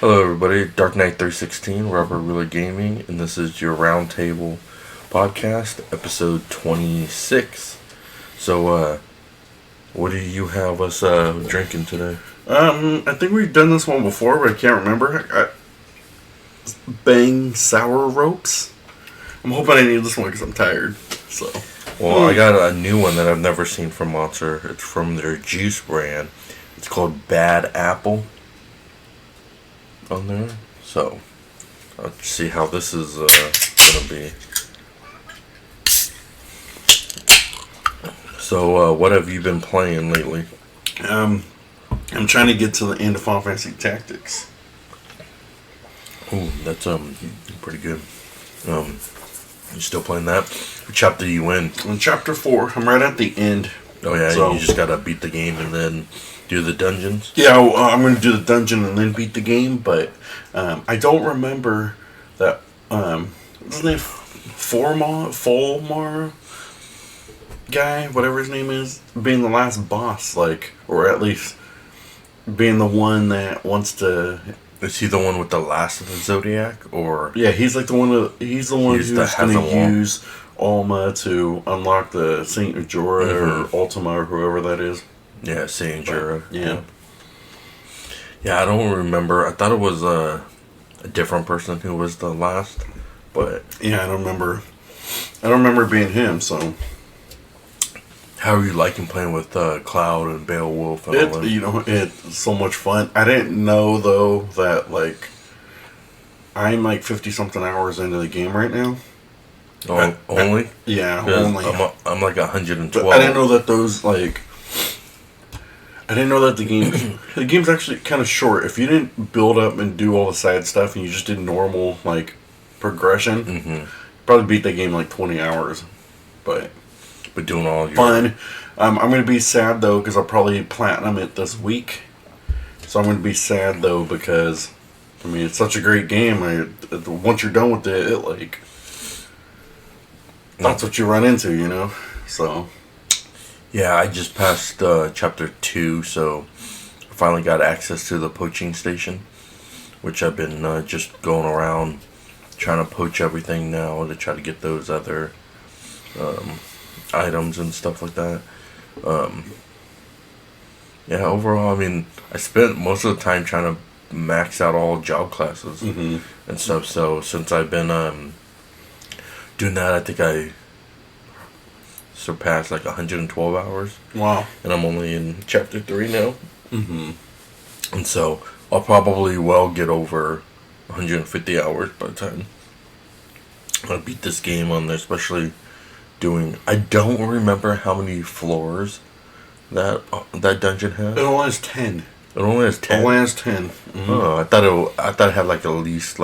Hello, everybody. Dark Knight 316, Rubber Ruler Gaming, and this is your Roundtable podcast, episode 26. So, what do you have us drinking today? I think we've done this one before, but I can't remember. Bang Sour Ropes. I'm hoping I need this one because I'm tired. So, Well, I got a new one that I've never seen from Monster. It's from their juice brand. It's called Bad Apple on there. So, let's see how this is gonna be. So, what have you been playing lately? I'm trying to get to the end of Final Fantasy Tactics. Ooh, that's pretty good. You still playing that? What chapter you in? In Chapter 4, I'm right at the end. Oh yeah, So- you just gotta beat the game and then do the dungeons. Yeah, I'm going to do the dungeon and then beat the game, but I don't remember that. What's his name? Fulmar guy, whatever his name is, being the last boss, or at least being the one that wants to. Is he the one with the last of the Zodiac, or Yeah, he's like the one. He's the one He's who's the going to Hazard use Alma to unlock the Saint Jorah or Ultima or whoever that is. yeah, Saint Jorah? Yeah. Yeah, I don't remember. I thought it was a different person who was the last, but Yeah, I don't remember. I don't remember being him. So how are you liking playing with Cloud and Beowulf and all that? it's so much fun. I didn't know though that I'm 50 something hours into the game right now. Oh, only? Yeah, 'Cause only. I'm like 112. But I didn't know that those I didn't know that the game's actually kind of short. If you didn't build up and do all the side stuff and you just did normal progression, probably beat the game 20 hours. But doing all your fun. I'm gonna be sad though because I'll probably platinum it this week. So I'm gonna be sad though because it's such a great game. Once you're done with it, that's what you run into, So. Yeah, I just passed chapter 2, so I finally got access to the poaching station, which I've been just going around trying to poach everything now to try to get those other items and stuff like that. Yeah, overall, I spent most of the time trying to max out all job classes and stuff, so since I've been doing that, I think I surpassed 112 hours. Wow. And I'm only in chapter 3 now. Mm-hmm. And so I'll probably get over 150 hours by the time I beat this game on there, especially I don't remember how many floors that dungeon has. It only has 10. It only has 10? It only has 10. Mm-hmm. Oh, I thought it had at least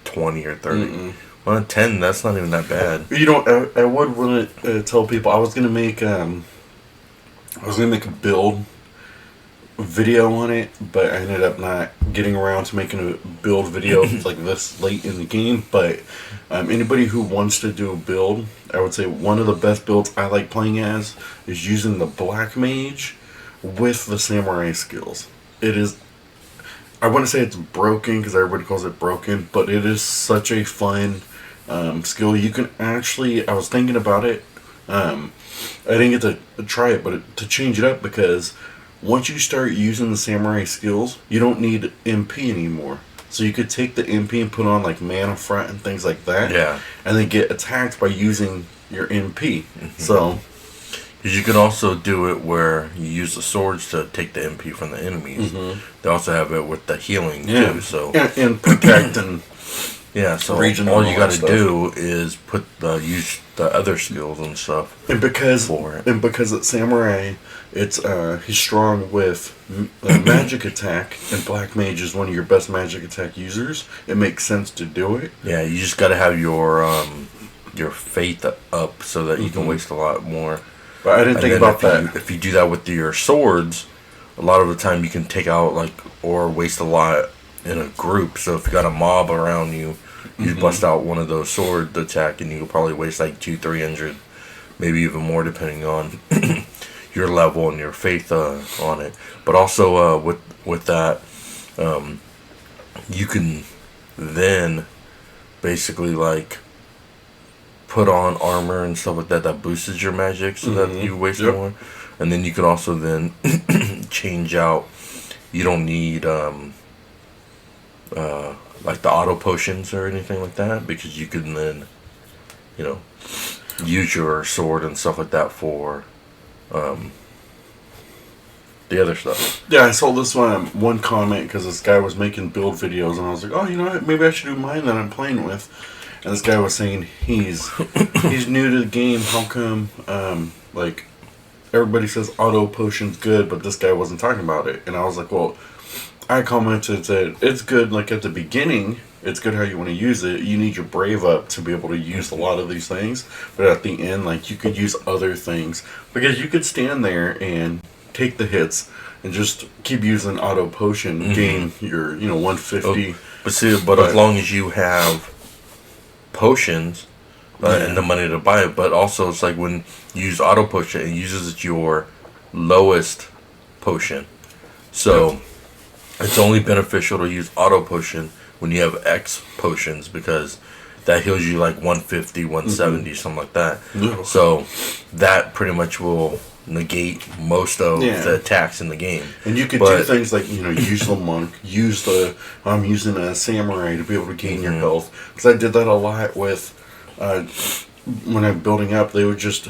20 or 30. Mm-mm. Well, 10, that's not even that bad. I would want to tell people I was gonna make a build video on it, but I ended up not getting around to making a build video this late in the game. But anybody who wants to do a build, I would say one of the best builds I like playing as is using the Black Mage with the Samurai skills. It is. I want to say it's broken because everybody calls it broken, but it is such a fun skill. You can actually, I was thinking about it, I didn't get to try it, but to change it up, because once you start using the samurai skills, you don't need MP anymore. So you could take the MP and put on mana front and things like that, Yeah. and then get attacked by using your MP. So Because you can also do it where you use the swords to take the MP from the enemies. They also have it with the healing too. So and protect and yeah, so region all and you all got that to stuff. do is use the other skills and stuff. And because For it. it's samurai, it's he's strong with magic attack, and Black Mage is one of your best magic attack users. It makes sense to do it. Yeah, you just got to have your faith up so that you can waste a lot more. But I didn't think about that. If you do that with your swords, a lot of the time you can take out or waste a lot in a group. So if you got a mob around you, you bust out one of those sword attack, and you could probably waste 200-300, maybe even more depending on your level and your faith on it. But also with that, you can then basically like put on armor and stuff like that that boosts your magic so that you waste more. And then you can also then change out. You don't need like the auto potions or anything like that, because you can then, you know, use your sword and stuff like that for the other stuff. Yeah, I saw this one comment because this guy was making build videos, and I was like, oh, you know what? Maybe I should do mine that I'm playing with. And this guy was saying he's new to the game. How come like everybody says auto potion's good, but this guy wasn't talking about it? And I was like, well, I commented that it's good like at the beginning. It's good how you want to use it. You need your brave up to be able to use a lot of these things. But at the end, like, you could use other things. Because you could stand there and take the hits and just keep using auto potion, gain your, 150. But as long as you have potions and the money to buy it, but also it's like when you use auto potion, it uses your lowest potion. So it's only beneficial to use auto potion when you have X potions, because that heals you like 150, 170, something like that. So that pretty much will negate most of the attacks in the game. And you could do things like, use the monk, use the, I'm using a samurai to be able to gain your health. Because I did that a lot with, when I'm building up, they would just,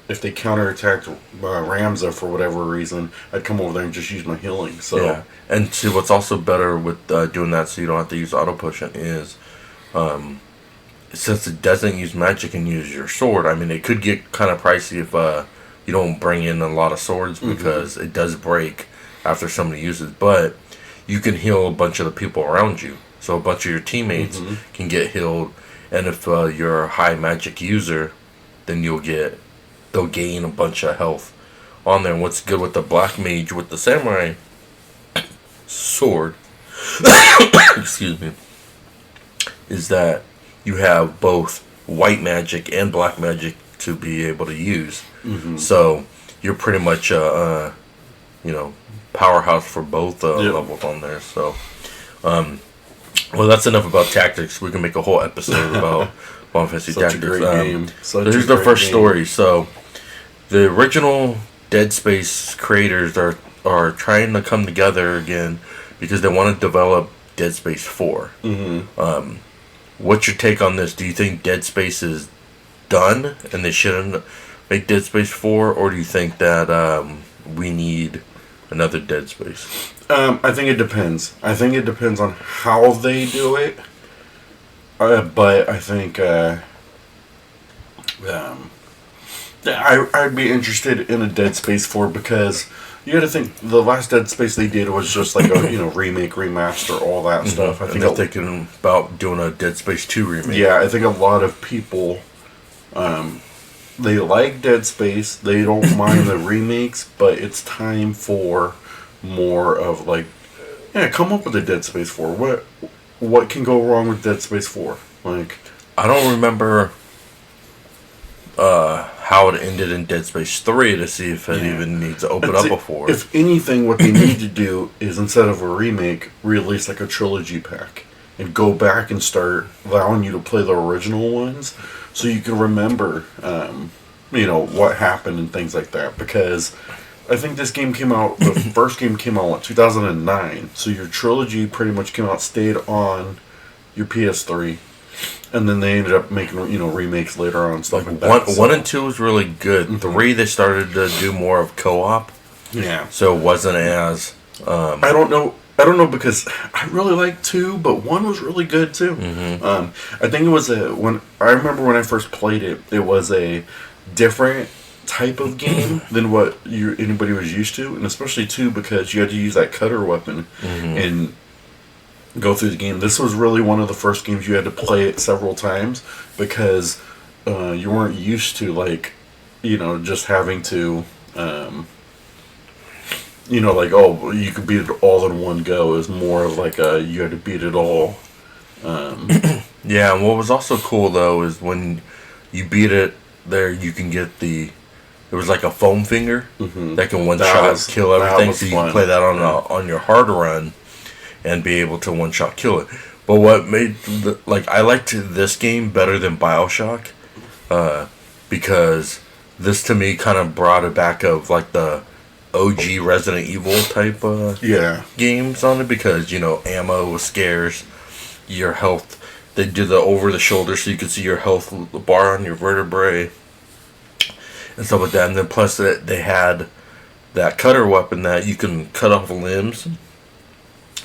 if they counterattacked Ramza for whatever reason, I'd come over there and just use my healing. So yeah. And see, what's also better with doing that, so you don't have to use auto potion, is since it doesn't use magic and use your sword. I mean, it could get kind of pricey if you don't bring in a lot of swords, because it does break after somebody uses. But you can heal a bunch of the people around you, so a bunch of your teammates can get healed. And if you're a high magic user, then they'll gain a bunch of health on there. And what's good with the black mage with the samurai sword, excuse me, is that you have both white magic and black magic to be able to use. So you're pretty much powerhouse for both levels on there. So well, that's enough about tactics. We can make a whole episode about Final Fantasy Tactics. A great game. Here's the first story. So the original Dead Space creators are trying to come together again because they want to develop Dead Space 4. What's your take on this? Do you think Dead Space is done and they shouldn't make Dead Space 4, or do you think that we need another Dead Space? I think it depends. I think it depends on how they do it. But I think I'd be interested in a Dead Space 4, because you got to think the last Dead Space they did was just like a remake, remaster, all that stuff. I think they're thinking about doing a Dead Space 2 remake. Yeah, I think a lot of people they like Dead Space. They don't mind the remakes, but it's time for more of like, come up with a Dead Space 4. What can go wrong with Dead Space 4? Like, I don't remember how it ended in Dead Space 3 to see if it even needs to open up before. If anything, what they need to do is, instead of a remake, release like a trilogy pack and go back and start allowing you to play the original ones, so you can remember, what happened and things like that. Because I think this game came out, the first game came out in 2009, so your trilogy pretty much came out, stayed on your PS3, and then they ended up making, remakes later on and stuff like that. One and 2 was really good. 3, they started to do more of co-op. Yeah. So it wasn't as... I don't know, because I really liked 2, but 1 was really good too. I think it was I remember when I first played it, it was a different type of game than what anybody was used to, and especially 2, because you had to use that cutter weapon and go through the game. This was really one of the first games you had to play it several times, because you weren't used to, like, just having to you could beat it all in one go. It was more of like you had to beat it all. Yeah, and what was also cool though is when you beat it there, you can get it was like a foam finger that can one shot kill everything. So you can play that on your hard run, and be able to one shot kill it. But what made I liked this game better than BioShock, because this to me kind of brought it back of like the OG Resident Evil type games on it, because ammo was scarce, your health. They did the over the shoulder so you could see your health bar on your vertebrae and stuff like that. And then plus they had that cutter weapon that you can cut off limbs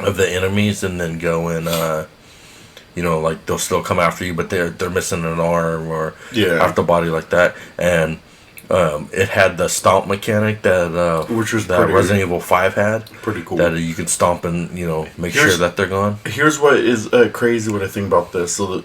of the enemies and then go and like they'll still come after you, but they're missing an arm or half the body like that. And it had the stomp mechanic that which was that Resident Evil 5 had. Pretty cool. That you can stomp and make sure that they're gone. Here's what is crazy. What I think about this. So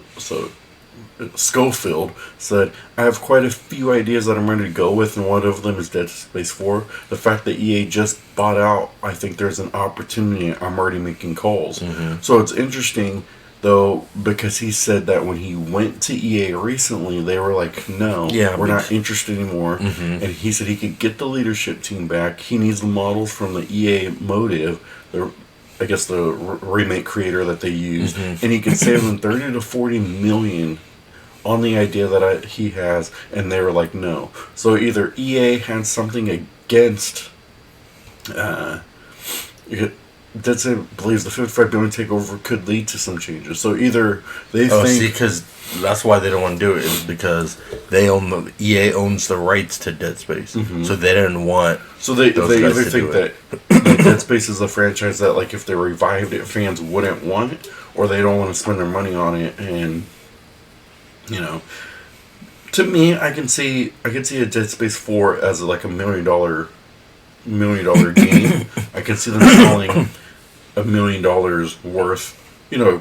Schofield said, "I have quite a few ideas that I'm ready to go with, and one of them is Dead Space 4. The fact that EA just bought out, I think there's an opportunity. I'm already making calls." Mm-hmm. So it's interesting. Though, because he said that when he went to EA recently, they were like, "No, we're not interested anymore." Mm-hmm. And he said he could get the leadership team back. He needs the models from the EA Motive, the remake creator that they used, and he could save them 30 to 40 million on the idea that he has. And they were like, "No." So either EA had something against. Dead Space believes the $55 billion takeover could lead to some changes. So either they think... see, because that's why they don't want to do it, is because EA owns the rights to Dead Space. Mm-hmm. So they didn't want So they either think that Dead Space is a franchise that, like, if they revived it, fans wouldn't want it, or they don't want to spend their money on it, and, to me, I can see a Dead Space 4 as, like, $1 million game. I can see them selling $1 million worth,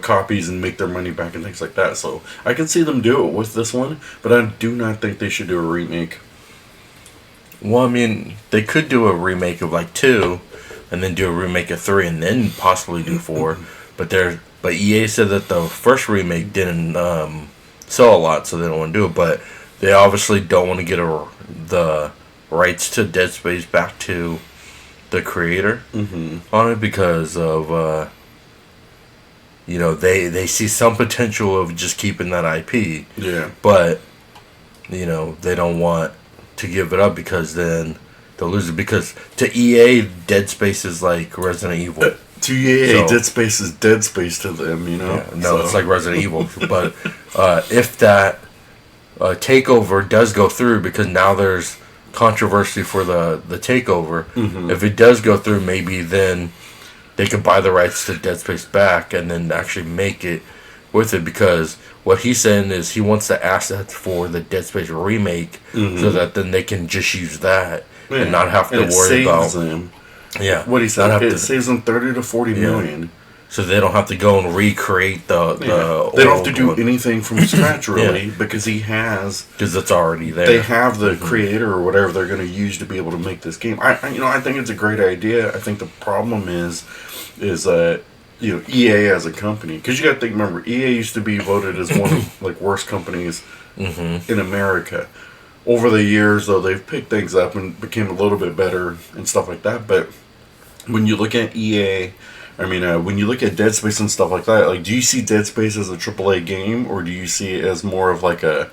copies and make their money back and things like that. So I can see them do it with this one, but I do not think they should do a remake. Well, I mean, they could do a remake of like 2, and then do a remake of 3, and then possibly do 4. But EA said that the first remake didn't sell a lot, so they don't want to do it. But they obviously don't want to get the rights to Dead Space back to the creator on it, because of they see some potential of just keeping that IP. Yeah. But they don't want to give it up, because then they'll lose it. Because to EA, Dead Space is like Resident Evil. To EA, Dead Space is Dead Space to them. It's like Resident Evil. But if that takeover does go through, because now there's controversy for the takeover. If it does go through, maybe then they could buy the rights to Dead Space back and then actually make it with it, because what he's saying is he wants the assets for the Dead Space remake, so that then they can just use that and not have to worry about them. What he said, it saves them 30 to 40 million. So they don't have to go and recreate the they don't have to do anything from scratch, really, because he has... Because it's already there. They have the creator or whatever they're going to use to be able to make this game. I think it's a great idea. I think the problem is EA as a company. Because you got to think, remember, EA used to be voted as one of like worst companies in America. Over the years, though, they've picked things up and became a little bit better and stuff like that. But when you look at EA... when you look at Dead Space and stuff like that, like, do you see Dead Space as a AAA game, or do you see it as more of like a,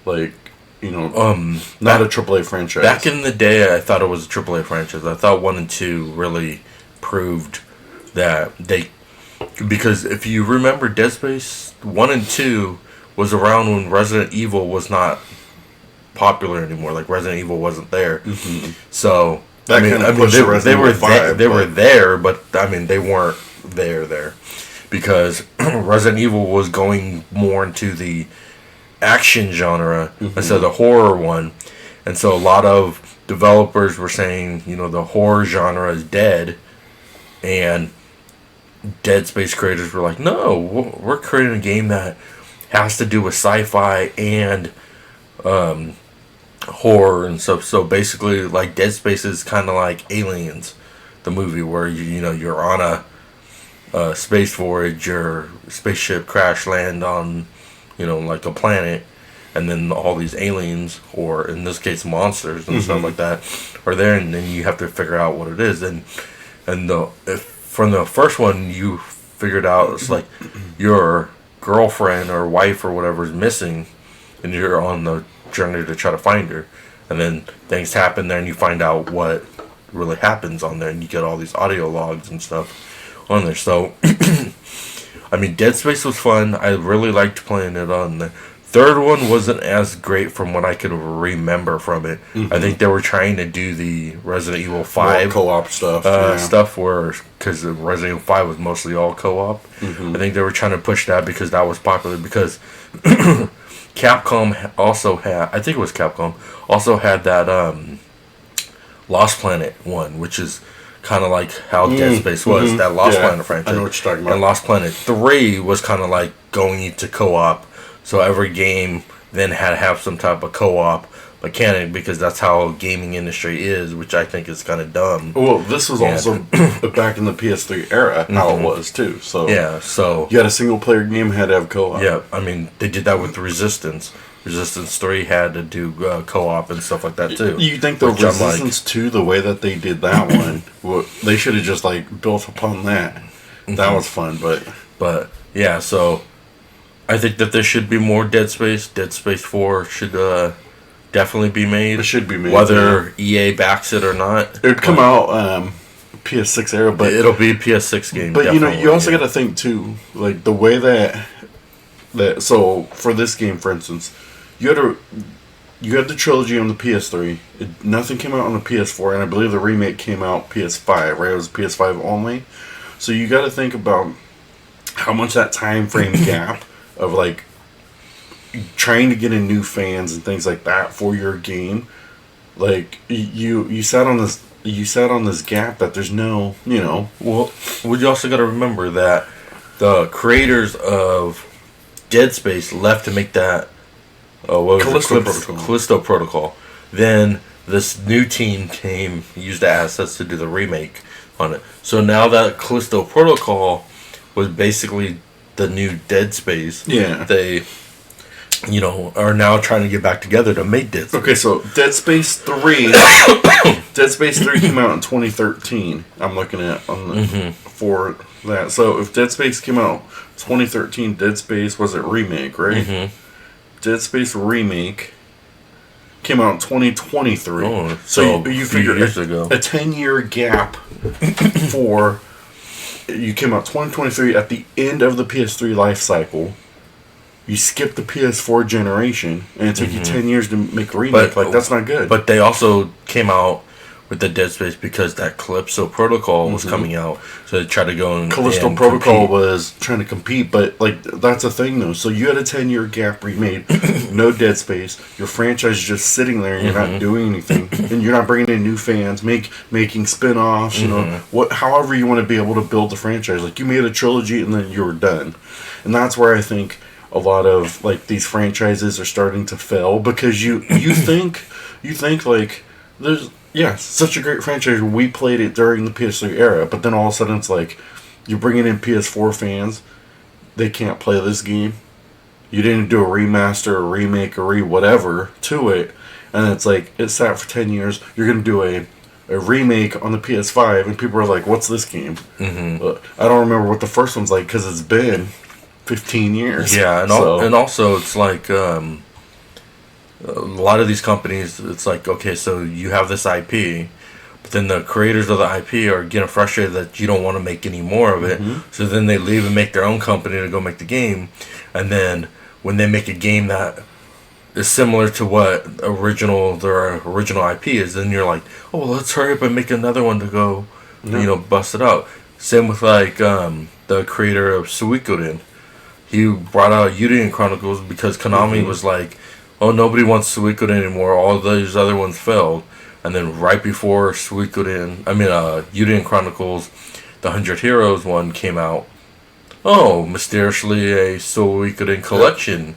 not a AAA franchise? Back in the day, I thought it was a AAA franchise. I thought 1 and 2 really proved that because if you remember, Dead Space 1 and 2 was around when Resident Evil was not popular anymore. Like, Resident Evil wasn't there. So... they were there, but they weren't there because Resident Evil was going more into the action genre instead of the horror one, and so a lot of developers were saying, the horror genre is dead, and Dead Space creators were like, no, we're creating a game that has to do with sci-fi and horror and stuff. So basically, like, Dead Space is kind of like Aliens, the movie, where you're on a space voyage, your spaceship crash land on like a planet, and then all these aliens, or in this case monsters and stuff like that, are there, and then you have to figure out what it is. And from the first one, you figured out it's like your girlfriend or wife or whatever is missing, and you're on the journey to try to find her. And then things happen there, and you find out what really happens on there, and you get all these audio logs and stuff on there. So, I mean, Dead Space was fun. I really liked playing it on there. Third one wasn't as great from what I could remember from it. I think they were trying to do the Resident Evil 5 co-op stuff. Stuff where, because Resident Evil 5 was mostly all co-op. I think they were trying to push that because that was popular. Because Capcom also had, I think it was Capcom, also had that Lost Planet one, which is kind of like how Dead Space was, that Lost Planet franchise. I know what you're talking about. And Lost Planet 3 was kind of like going into co-op. So every game then had to have some type of co-op mechanic because that's how gaming industry is, which I think is kind of dumb. Well, this was also back in the PS3 era, how it was too. So so you had a single player game, had to have co-op. Yeah, I mean they did that with Resistance. Resistance 3 had to do co-op and stuff like that too. You think the Resistance 2, the way that they did that one, they should have just like built upon that. That was fun, but yeah, so I think that there should be more Dead Space. Dead Space 4 should definitely be made. It should be made. Whether EA backs it or not. It would come out PS6 era, but it'll be a PS6 game. But you also got to think too, like the way that so for this game, for instance, you had the trilogy on the PS3. Nothing came out on the PS4, and I believe the remake came out PS5. Right, it was PS5 only. So you got to think about how much that time frame gap of like trying to get in new fans and things like that for your game. Like you sat on this gap that there's no, Well, you also got to remember that the creators of Dead Space left to make that Callisto Protocol. Then this new team used the assets to do the remake on it. So now that Callisto Protocol was basically the new Dead Space. Yeah. They, are now trying to get back together to make Dead Space. Okay, so Dead Space 3... Dead Space 3 came out in 2013. I'm looking at for that. So if Dead Space came out 2013, Dead Space was a remake, right? Dead Space Remake came out in 2023. Oh, so you figure years ago. A 10-year gap for... You came out 2023 at the end of the PS3 life cycle. You skipped the PS4 generation, and it took you 10 years to make a remake. That's not good. But they also came out with the Dead Space because that Calypso Protocol was coming out, so they tried to go and Callisto Protocol was trying to compete, but that's a thing though. So you had a 10-year gap remade, no Dead Space. Your franchise is just sitting there, and you're not doing anything, and you're not bringing in new fans, making spin-offs. However you want to be able to build the franchise. Like you made a trilogy, and then you were done, and that's where I think a lot of these franchises are starting to fail because you think like there's. Yeah, such a great franchise. We played it during the PS3 era, but then all of a sudden it's like you're bringing in PS4 fans. They can't play this game. You didn't do a remaster, a remake, or whatever to it, and it's like it sat for 10 years. You're gonna do a remake on the PS5, and people are like, "What's this game?" I don't remember what the first one's like because it's been 15 years. Yeah, and also it's like. A lot of these companies, it's like, okay, so you have this IP, but then the creators of the IP are getting frustrated that you don't want to make any more of it, so then they leave and make their own company to go make the game, and then when they make a game that is similar to what their original IP is, then you're like, oh, well, let's hurry up and make another one to go, bust it out. Same with the creator of Suikoden. He brought out Yuuden Chronicles because Konami was like, oh, nobody wants Suikoden anymore. All those other ones failed. And then right before Yuuden Chronicles, the 100 Heroes one came out. Oh, mysteriously a Suikoden collection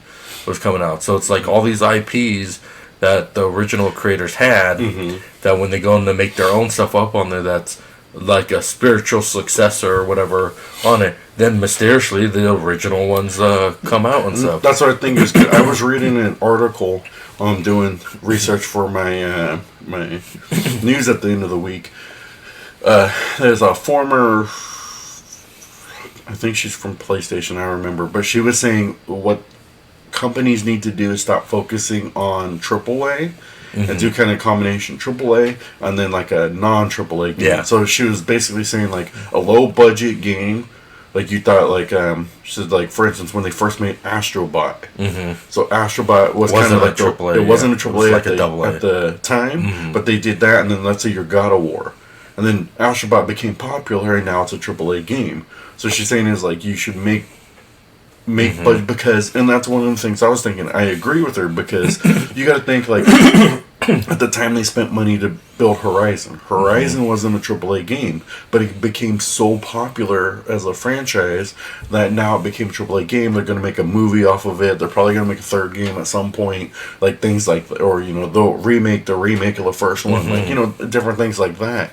was coming out. So it's like all these IPs that the original creators had, that when they go in to make their own stuff up on there, that's like a spiritual successor or whatever on it, then mysteriously the original ones come out and stuff. That's what I think is good. I was reading an article doing research for my my news at the end of the week. There's a former I think she's from PlayStation, I remember. But she was saying what companies need to do is stop focusing on AAA and do kind of combination AAA and then like a non-AAA game. Yeah. So she was basically saying like a low-budget game, like you thought, like she said, like for instance, when they first made Astro Bot. So Astro Bot was kind of like AAA. It wasn't a AAA, it was like at, a double A. at the time, but they did that, and then let's say your God of War. And then Astro Bot became popular, and now it's a AAA game. So she's saying is like you should make but because, and that's one of the things I was thinking. I agree with her because you got to think like at the time they spent money to build Horizon. Horizon wasn't a AAA game, but it became so popular as a franchise that now it became a AAA game. They're going to make a movie off of it. They're probably going to make a third game at some point, like things like, or they'll remake the remake of the first one, like different things like that.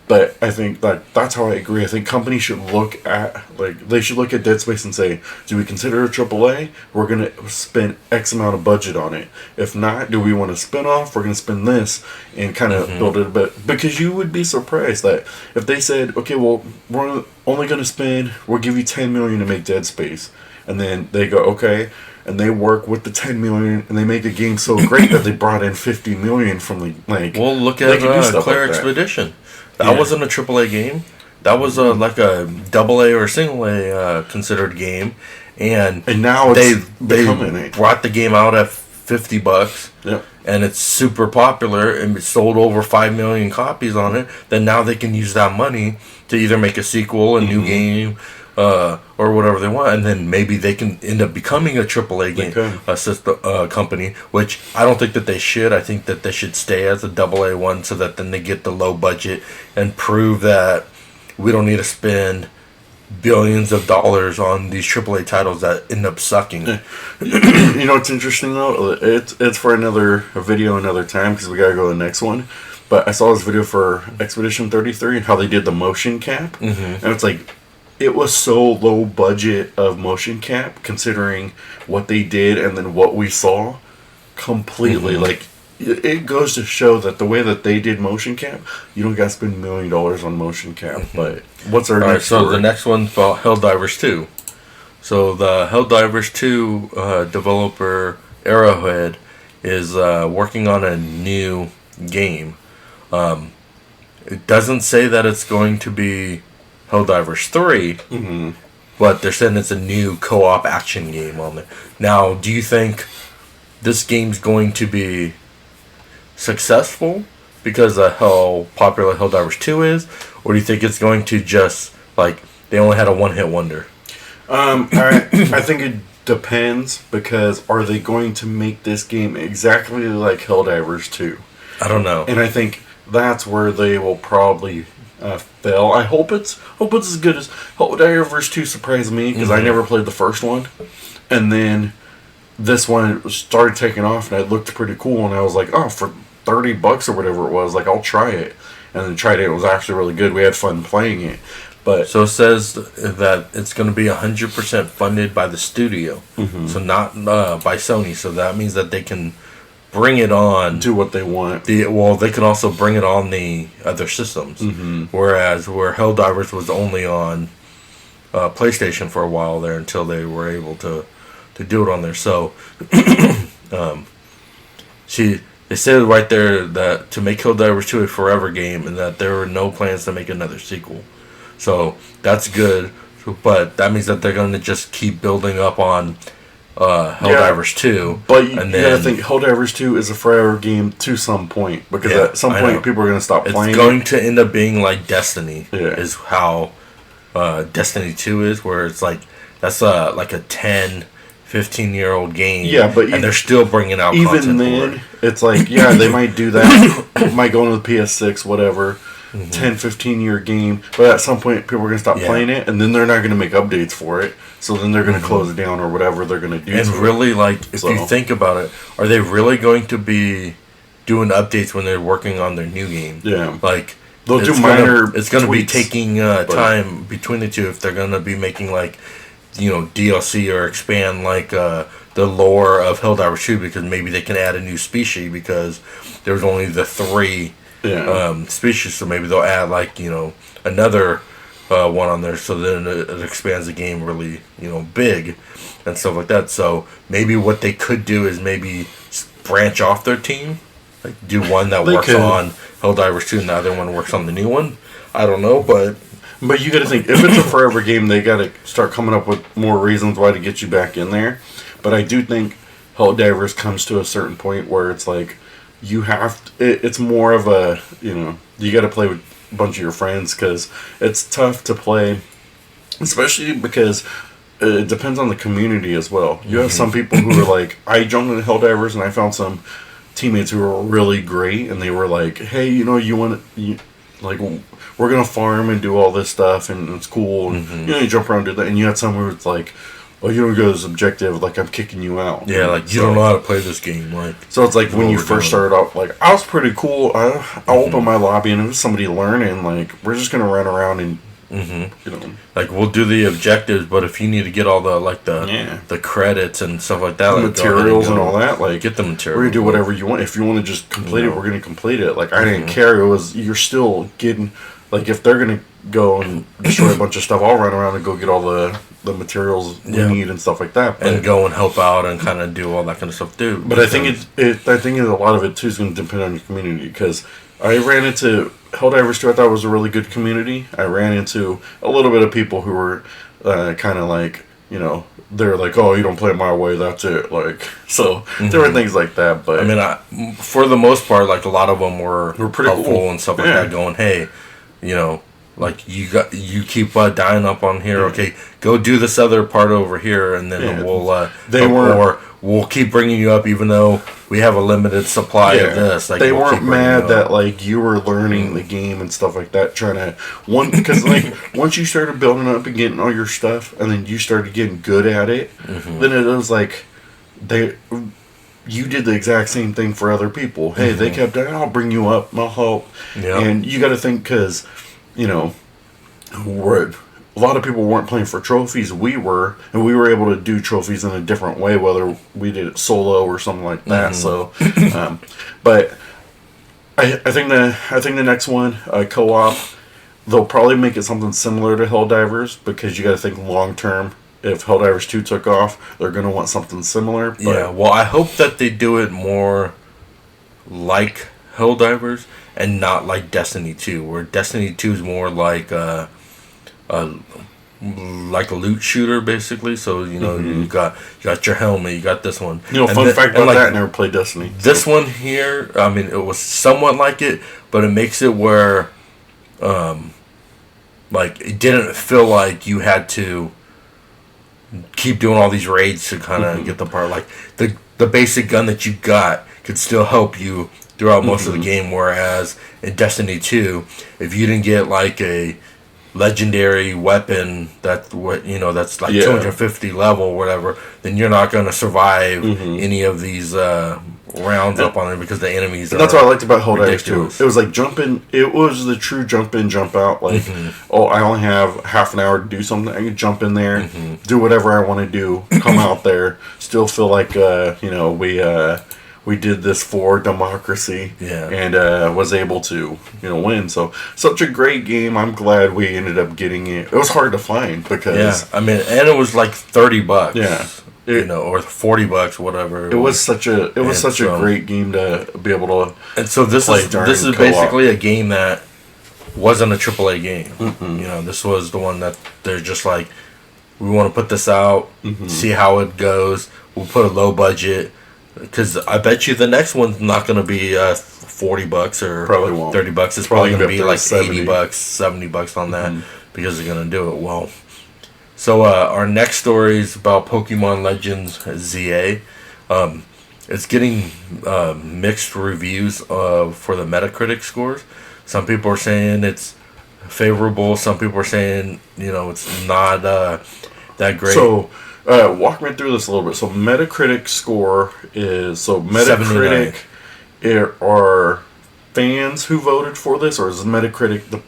But I think that's how I agree. I think companies should look at, like, they should look at Dead Space and say, do we consider it AAA? We're going to spend X amount of budget on it. If not, do we want to spin off? We're going to spend this and kind of build it a bit. Because you would be surprised that if they said, okay, well, we're only going to spend, we'll give you $10 million to make Dead Space. And then they go, okay. And they work with the $10 million, and they make a game so great that they brought in $50 million from the, like... Well, look at Claire Expedition. That wasn't a AAA game. That was like a AA or single A considered game, and now they brought the game out at $50. Yep. And it's super popular, and it sold over 5 million copies on it. Then now they can use that money to either make a sequel, a new game, or whatever they want, and then maybe they can end up becoming a AAA game system company. Which I don't think that they should. I think that they should stay as a AA one, so that then they get the low budget and prove that we don't need to spend billions of dollars on these AAA titles that end up sucking. You know what's interesting though? It's for another video another time because we gotta go to the next one. But I saw this video for Expedition 33 and how they did the motion cap, and it's like. It was so low budget of motion cap considering what they did and then what we saw completely. Like it goes to show that the way that they did motion cap, you don't got to spend $1 million on motion cap. But what's our next so story? The next one's about Helldivers 2. So the Helldivers 2 developer Arrowhead is working on a new game. It doesn't say that it's going to be Helldivers 3, but they're saying it's a new co-op action game on it. Now, do you think this game's going to be successful because of how popular Helldivers 2 is, or do you think it's going to just, like, they only had a one-hit wonder? I think it depends, because are they going to make this game exactly like Helldivers 2? I don't know. And I think that's where they will probably... fail. I hope it's as good as Helldivers 2 surprised me because I never played the first one, and then this one started taking off and it looked pretty cool, and I was like, oh, for $30 or whatever it was, like I'll try it, and then tried it. It was actually really good. We had fun playing it. But so it says that it's going to be 100% funded by the studio, so not by Sony. So that means that they can bring it on, do what they want. They can also bring it on the other systems. Whereas where Helldivers was only on PlayStation for a while there until they were able to do it on there. So they said right there that to make Helldivers 2 a forever game, and that there were no plans to make another sequel. So that's good, but that means that they're going to just keep building up on Helldivers 2. But you gotta think Helldivers 2 is a forever game to some point, because at some point people are gonna stop playing. It's going to end up being like Destiny, is how Destiny 2 is, where it's like that's like a 10, 15-year-old game, and they're still bringing out content even then for it. It's like, they might do that. It might go into the PS6, whatever. 10, 15-year game, but at some point people are going to stop playing it, and then they're not going to make updates for it, so then they're going to close it down or whatever they're going to do. And really, like, if you think about it, are they really going to be doing updates when they're working on their new game? Yeah. Like, they'll do minor it's going to be taking time between the two if they're going to be making, like, DLC or expand, like, the lore of Helldivers 2, because maybe they can add a new species, because there's only the 3 species, so maybe they'll add, like, another one on there. So then it expands the game really, big and stuff like that. So maybe what they could do is maybe branch off their team, like do one that works on Helldivers 2 and the other one works on the new one. I don't know, but you got to think, if it's a forever game, they got to start coming up with more reasons why to get you back in there. But I do think Helldivers comes to a certain point where it's like you have to, it's more of a, you got to play with a bunch of your friends, because it's tough to play, especially because it depends on the community as well. You have some people who are like, I jumped into Helldivers and I found some teammates who were really great, and they were like, hey, like, we're gonna farm and do all this stuff, and it's cool, and you jump around and do that. And you had someone who's like, oh, you don't go to this objective, like, I'm kicking you out. Yeah, like, you don't know how to play this game, like. So it's like when you first started out, like, I was pretty cool. I opened my lobby, and it was somebody learning, like, we're just gonna run around and like, we'll do the objectives, but if you need to get all the, like, the credits and stuff like that, the materials and all that, like, get the materials. We're gonna do whatever you want. If you want to just complete it, we're gonna complete it. Like, I didn't care. It was, you're still getting, like, if they're gonna go and destroy a bunch of stuff, I'll run around and go get all the materials we need and stuff like that, and go and help out and kind of do all that kind of stuff too. But I think I think a lot of it too is going to depend on your community, because I ran into Helldivers 2. I thought was a really good community. I ran into a little bit of people who were kind of like, they're like, oh, you don't play it my way, that's it. Like, so there were things like that. But I mean, for the most part, like, a lot of them were pretty helpful cool and stuff like that. Going, hey, like, you keep dying up on here. Okay, go do this other part over here, and then we'll keep bringing you up, even though we have a limited supply of this. Like, they weren't mad that, like, you were learning the game and stuff like that. Because like, once you started building up and getting all your stuff, and then you started getting good at it, then it was like you did the exact same thing for other people. Hey, they kept dying, I'll bring you up, I'll help. And you got to think, because a lot of people weren't playing for trophies. We were, and we were able to do trophies in a different way, whether we did it solo or something like that. So, but I think the next one, co-op, they'll probably make it something similar to Helldivers, because you got to think long term. If Helldivers 2 took off, they're going to want something similar. But yeah, well, I hope that they do it more like Helldivers and not like Destiny 2, where Destiny 2 is more like a loot shooter, basically. So, you got your helmet, you got this one. Fun fact about that, I never played Destiny. This one here, I mean, it was somewhat like it, but it makes it where, like, it didn't feel like you had to keep doing all these raids to kind of get the part. Like, the basic gun that you got could still help you throughout most of the game, whereas in Destiny 2, if you didn't get, like, a legendary weapon that's like 250 level or whatever, then you're not going to survive any of these rounds up on it, because the enemies that's what I liked about Helldivers 2. It was like it was the true jump in, jump out. Like, oh, I only have half an hour to do something. I can jump in there, do whatever I want to do, come out there, still feel like we did this for democracy, and was able to, win. So, such a great game. I'm glad we ended up getting it. It was hard to find, because I mean, and it was like $30. Yeah. Or $40, whatever. It was such a great game to be able to. And so this is basically a game that wasn't a AAA game. This was the one that they're just like, we want to put this out, see how it goes. We'll put a low budget, because I bet you the next one's not going to be $40 or probably won't. $30. It's probably going to be like $80, $70 on that, because they're going to do it well. So our next story is about Pokemon Legends ZA. It's getting mixed reviews for the Metacritic scores. Some people are saying it's favorable. Some people are saying, it's not that great. So walk me through this a little bit. So Metacritic score is... So Metacritic are fans who voted for this, or is Metacritic the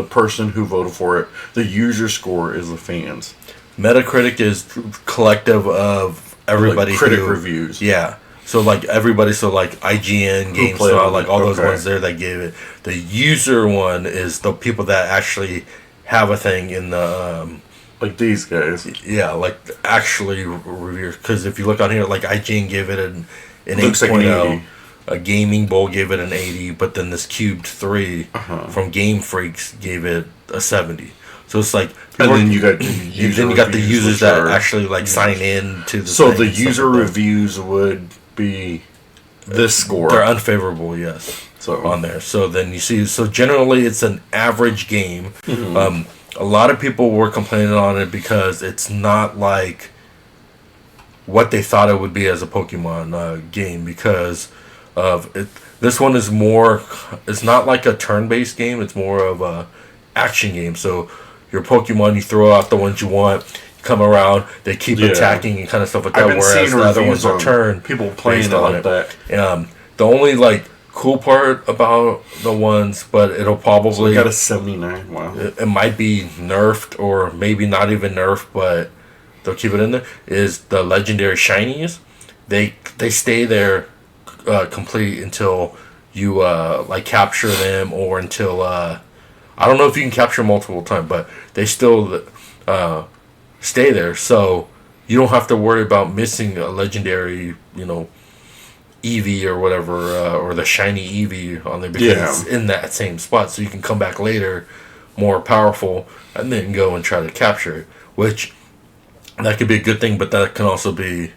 person who voted for it? The user score is the fans. Metacritic is collective of everybody. Like critic reviews. Yeah. So like everybody, so like IGN, GameStar, like all those ones there that gave it. The user one is the people that actually have a thing in the like these guys. yeah, like actually reviewers. Because if you look on here, like IGN gave it an Looks 8.0. like an 80. A Gaming Bowl gave it an 80, but then this Cubed 3 from Game Freaks gave it a 70. So it's like, and then you got the users that actually like sign in to the. So the user reviews would be this score. They're unfavorable, yes. So on there. So then you see. So generally, it's an average game. A lot of people were complaining on it because it's not like what they thought it would be as a Pokemon game because of it. This one is more. It's not like a turn-based game. It's more of a action game. So your Pokemon, you throw out the ones you want. You come around, they keep attacking and kind of stuff like that. Whereas the other ones are turn. People playing it like that. The only like cool part about the ones, but it'll probably so got a 79. Wow. It might be nerfed or maybe not even nerfed, but they'll keep it in there. Is the legendary shinies? They stay there complete until you like capture them or until I don't know if you can capture them multiple times, but they still stay there. So you don't have to worry about missing a legendary, Eevee or whatever, or the shiny Eevee on there because it's in that same spot. So you can come back later, more powerful, and then go and try to capture it. Which that could be a good thing, but that can also be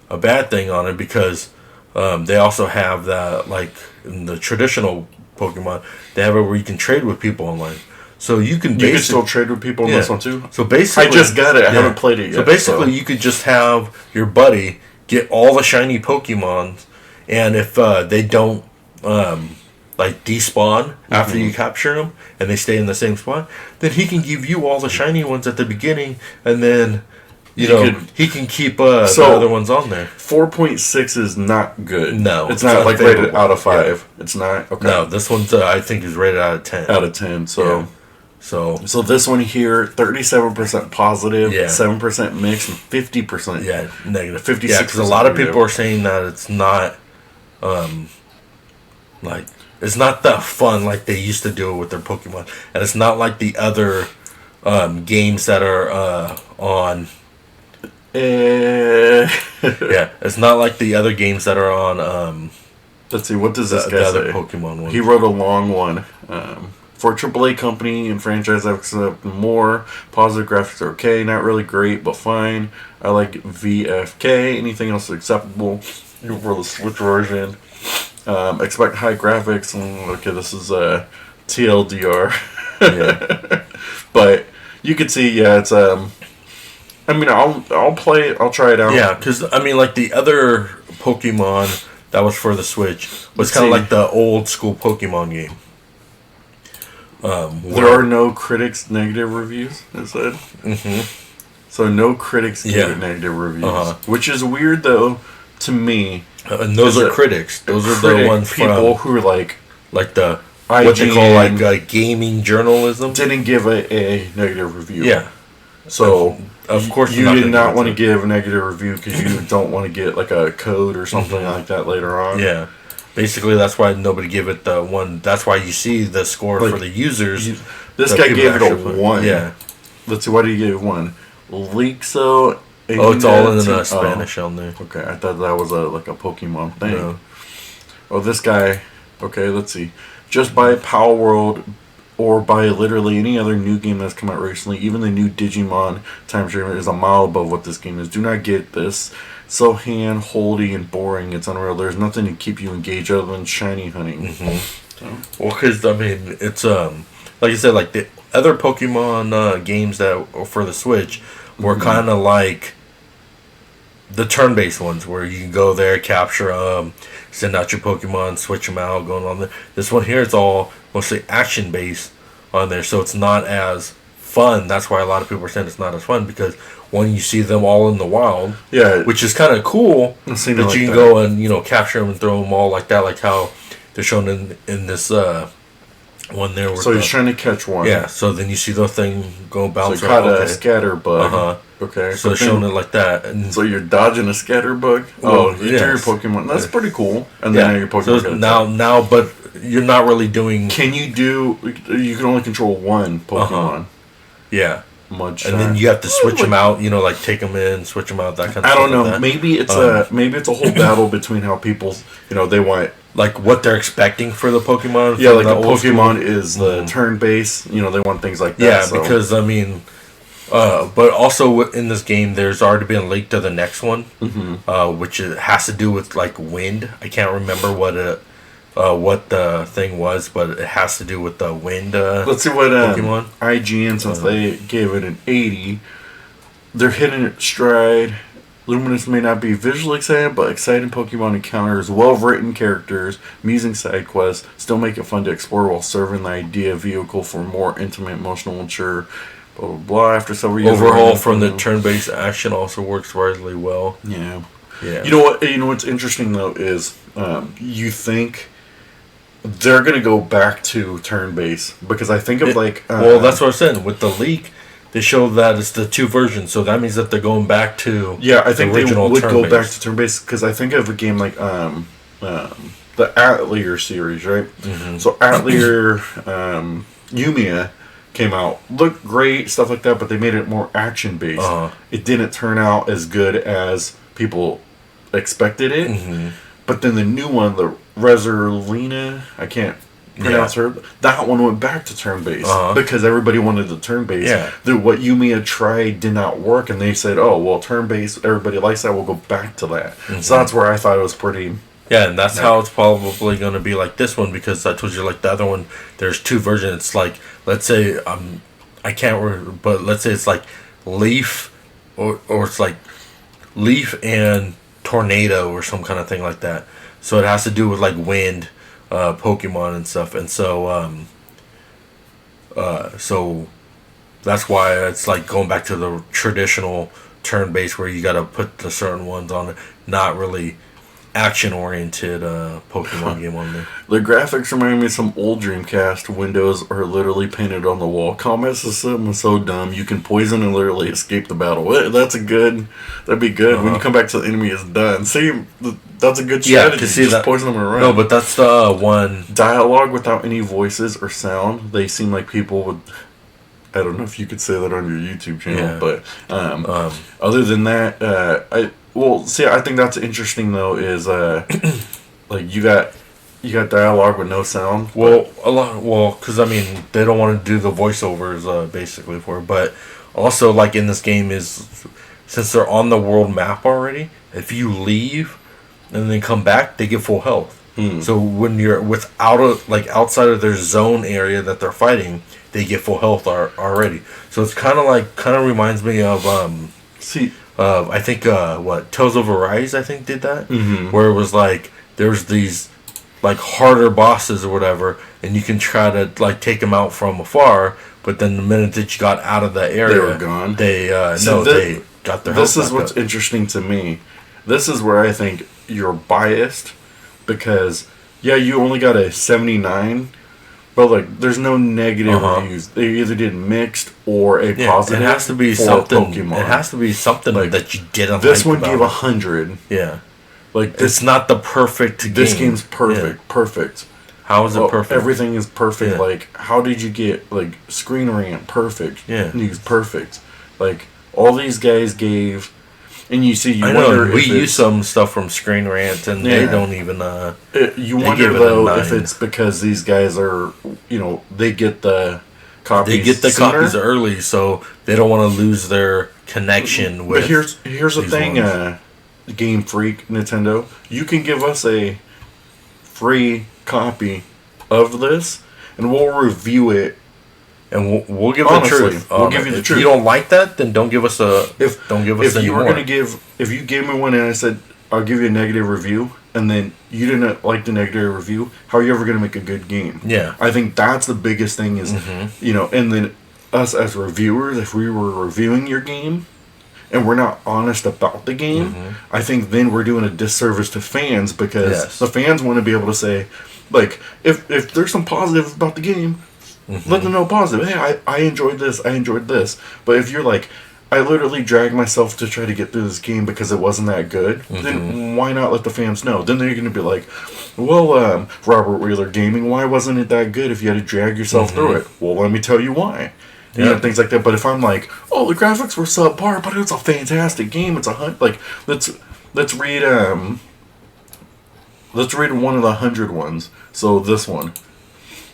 a bad thing on it because they also have that, like in the traditional Pokemon, they have it where you can trade with people online. So you can still trade with people in this one too? So basically, I just got it. I haven't played it yet. So basically, you could just have your buddy get all the shiny Pokemon, and if they don't like despawn after you capture them, and they stay in the same spot, then he can give you all the shiny ones at the beginning, and then he can keep the other ones on there. 4.6 is not good. No, it's not like rated out of 5. Yeah. It's not. Okay. No, this one's I think is rated out of 10. Out of 10. So. Yeah. So this one here, 37% positive, 7% mixed, and 50% negative. 56%. Yeah, because a lot of people are saying that it's not, like it's not that fun like they used to do it with their Pokemon, and it's not like the other games that are on. It's not like the other games that are on. Let's see, what does this guy say? Other Pokemon ones. He wrote a long one. For a AAA company and franchise, I accept more. Positive graphics are okay, not really great, but fine. I like VFK. Anything else is acceptable for the Switch version. Expect high graphics. Okay, this is TLDR. But you can see, it's I mean, I'll play it. I'll try it out. Yeah, because I mean, like the other Pokemon that was for the Switch was kind of like the old school Pokemon game. There are no critics' negative reviews, it said. So no critics give it negative reviews, which is weird though to me. And those are critics. Those are the ones people who are like the what they call like gaming journalism. Didn't give a negative review. Yeah. So of course you did not want to give a negative review because you don't want to get like a code or something like that later on. Yeah. Basically, that's why nobody gave it the 1. That's why you see the score for the users. This guy gave it a 1. Yeah. Let's see, why did he give 1? Lixo. It's all in Spanish on there. Okay, I thought that was like a Pokemon thing. No. Oh, this guy. Okay, let's see. Just buy Power World or buy literally any other new game that's come out recently. Even the new Digimon Time Streamer is a mile above what this game is. Do not get this. So hand-holdy and boring. It's unreal. There's nothing to keep you engaged other than shiny hunting. Well, because, I mean, it's, like I said, like the other Pokemon games that were for the Switch were kind of like the turn-based ones where you can go there, capture them, send out your Pokemon, switch them out, going on there. This one here, it's all mostly action-based on there, so it's not as fun. That's why a lot of people are saying it's not as fun, because when you see them all in the wild, which is kind of cool that you can go and capture them and throw them all like that, like how they're shown in this one there. So he's trying to catch one. Yeah. So then you see the thing go bounce. So caught a scatter bug. Okay. So they're showing it like that, and so you're dodging a scatter bug. You threw your Pokemon. That's pretty cool. And then your Pokemon. So now, but you're not really doing. Can you do? You can only control one Pokemon. Yeah. Mud And then you have to switch them out, you know, like take them in, switch them out, that kind of stuff. I don't know. Like maybe it's a whole battle between how people, you know, they want like what they're expecting for the Pokemon. Yeah, like the Pokemon is the turn base. You know, they want things like that. Yeah, so. Because I mean, but also in this game, there's already been a link to the next one, which has to do with like wind. I can't remember what the thing was, but it has to do with the wind. Let's see what Pokemon IGN, since they gave it an 80, they're hitting it stride. Luminous may not be visually exciting, but exciting Pokemon encounters, well-written characters, amusing side quests, still make it fun to explore while serving the idea vehicle for more intimate, emotional, mature, blah, blah, blah. After several years... Overhaul from the turn-based action also works surprisingly well. Yeah. You know what? You know what's interesting, though, is you think they're going to go back to turn-based, because I think of, well, that's what I'm saying. With the leak... They show that it's the 2 versions, so that means that they're going back to I think they would go back to turn-based, because I think of a game like the Atelier series, right? Mm-hmm. So Atelier, Yumiya came out, looked great, stuff like that, but they made it more action-based. It didn't turn out as good as people expected it, but then the new one, the Resurlina, I can't pronounce her. That one went back to turn-based because everybody wanted the turn-based. What Yumiya tried did not work, and they said, "Oh, well, turn-based. Everybody likes that. We'll go back to that." So that's where I thought it was pretty. Yeah, and that's how it's probably going to be like this one, because I told you like the other one. There's 2 versions. It's like, let's say I can't remember, but let's say it's like Leaf, or it's like Leaf and Tornado or some kind of thing like that. So it has to do with like wind. Pokemon and stuff, and so that's why it's like going back to the traditional turn-based where you got to put the certain ones on it, not really action-oriented Pokemon game on there. The graphics remind me of some old Dreamcast. Windows are literally painted on the wall. Combat system is so dumb. You can poison and literally escape the battle. That'd be good. When you come back to the enemy, it's done. See, that's a good strategy. Just poison them around. No, but that's the one. Dialogue without any voices or sound. They seem like people would... I don't know if you could say that on your YouTube channel, but other than that, I think that's interesting though. Is like you got dialogue with no sound. Because I mean they don't want to do the voiceovers basically for it, but also like in this game is since they're on the world map already. If you leave and then come back, they get full health. So when you're outside of their zone area that they're fighting, they get full health already. So it's kind of reminds me of I think Tales of Arise I think did that, where it was like there's these like harder bosses or whatever, and you can try to like take them out from afar, but then the minute that you got out of the area, they were gone. They they got their health. This is what's interesting to me. This is where I think you're biased, because you only got a 79. But like, there's no negative reviews. They either did mixed or a positive. It has to be something. Pokemon. It has to be something like, that you didn't. This one gave 100. Yeah, like it's not the perfect game. This game's perfect. Yeah. Perfect. How is it perfect? Everything is perfect. Yeah. Like, how did you get like Screen Rant perfect? Yeah, News perfect. Like all these guys gave. And you see, we use some stuff from Screen Rant, and they don't even. You wonder though if it's because these guys are, they get the copies. They get the copies early, so they don't want to lose their connection with. But here's the thing, Game Freak, Nintendo, you can give us a free copy of this, and we'll review it. And we'll give the truth. We'll give you the truth. If you don't like that, then don't give us don't give us any more. If you gave me one and I said I'll give you a negative review, and then you didn't like the negative review, how are you ever going to make a good game? Yeah, I think that's the biggest thing is and then us as reviewers, if we were reviewing your game and we're not honest about the game, I think then we're doing a disservice to fans, because the fans want to be able to say, like, if there's some positives about the game. Let them know positive. Hey, I enjoyed this. I enjoyed this. But if you're like, I literally dragged myself to try to get through this game because it wasn't that good, then why not let the fans know? Then they're going to be like, well, Robert Wheeler Gaming, why wasn't it that good if you had to drag yourself through it? Well, let me tell you why. you know, things like that. But if I'm like, oh, the graphics were subpar, but it's a fantastic game. It's like let's read one of the 100 ones. So this one.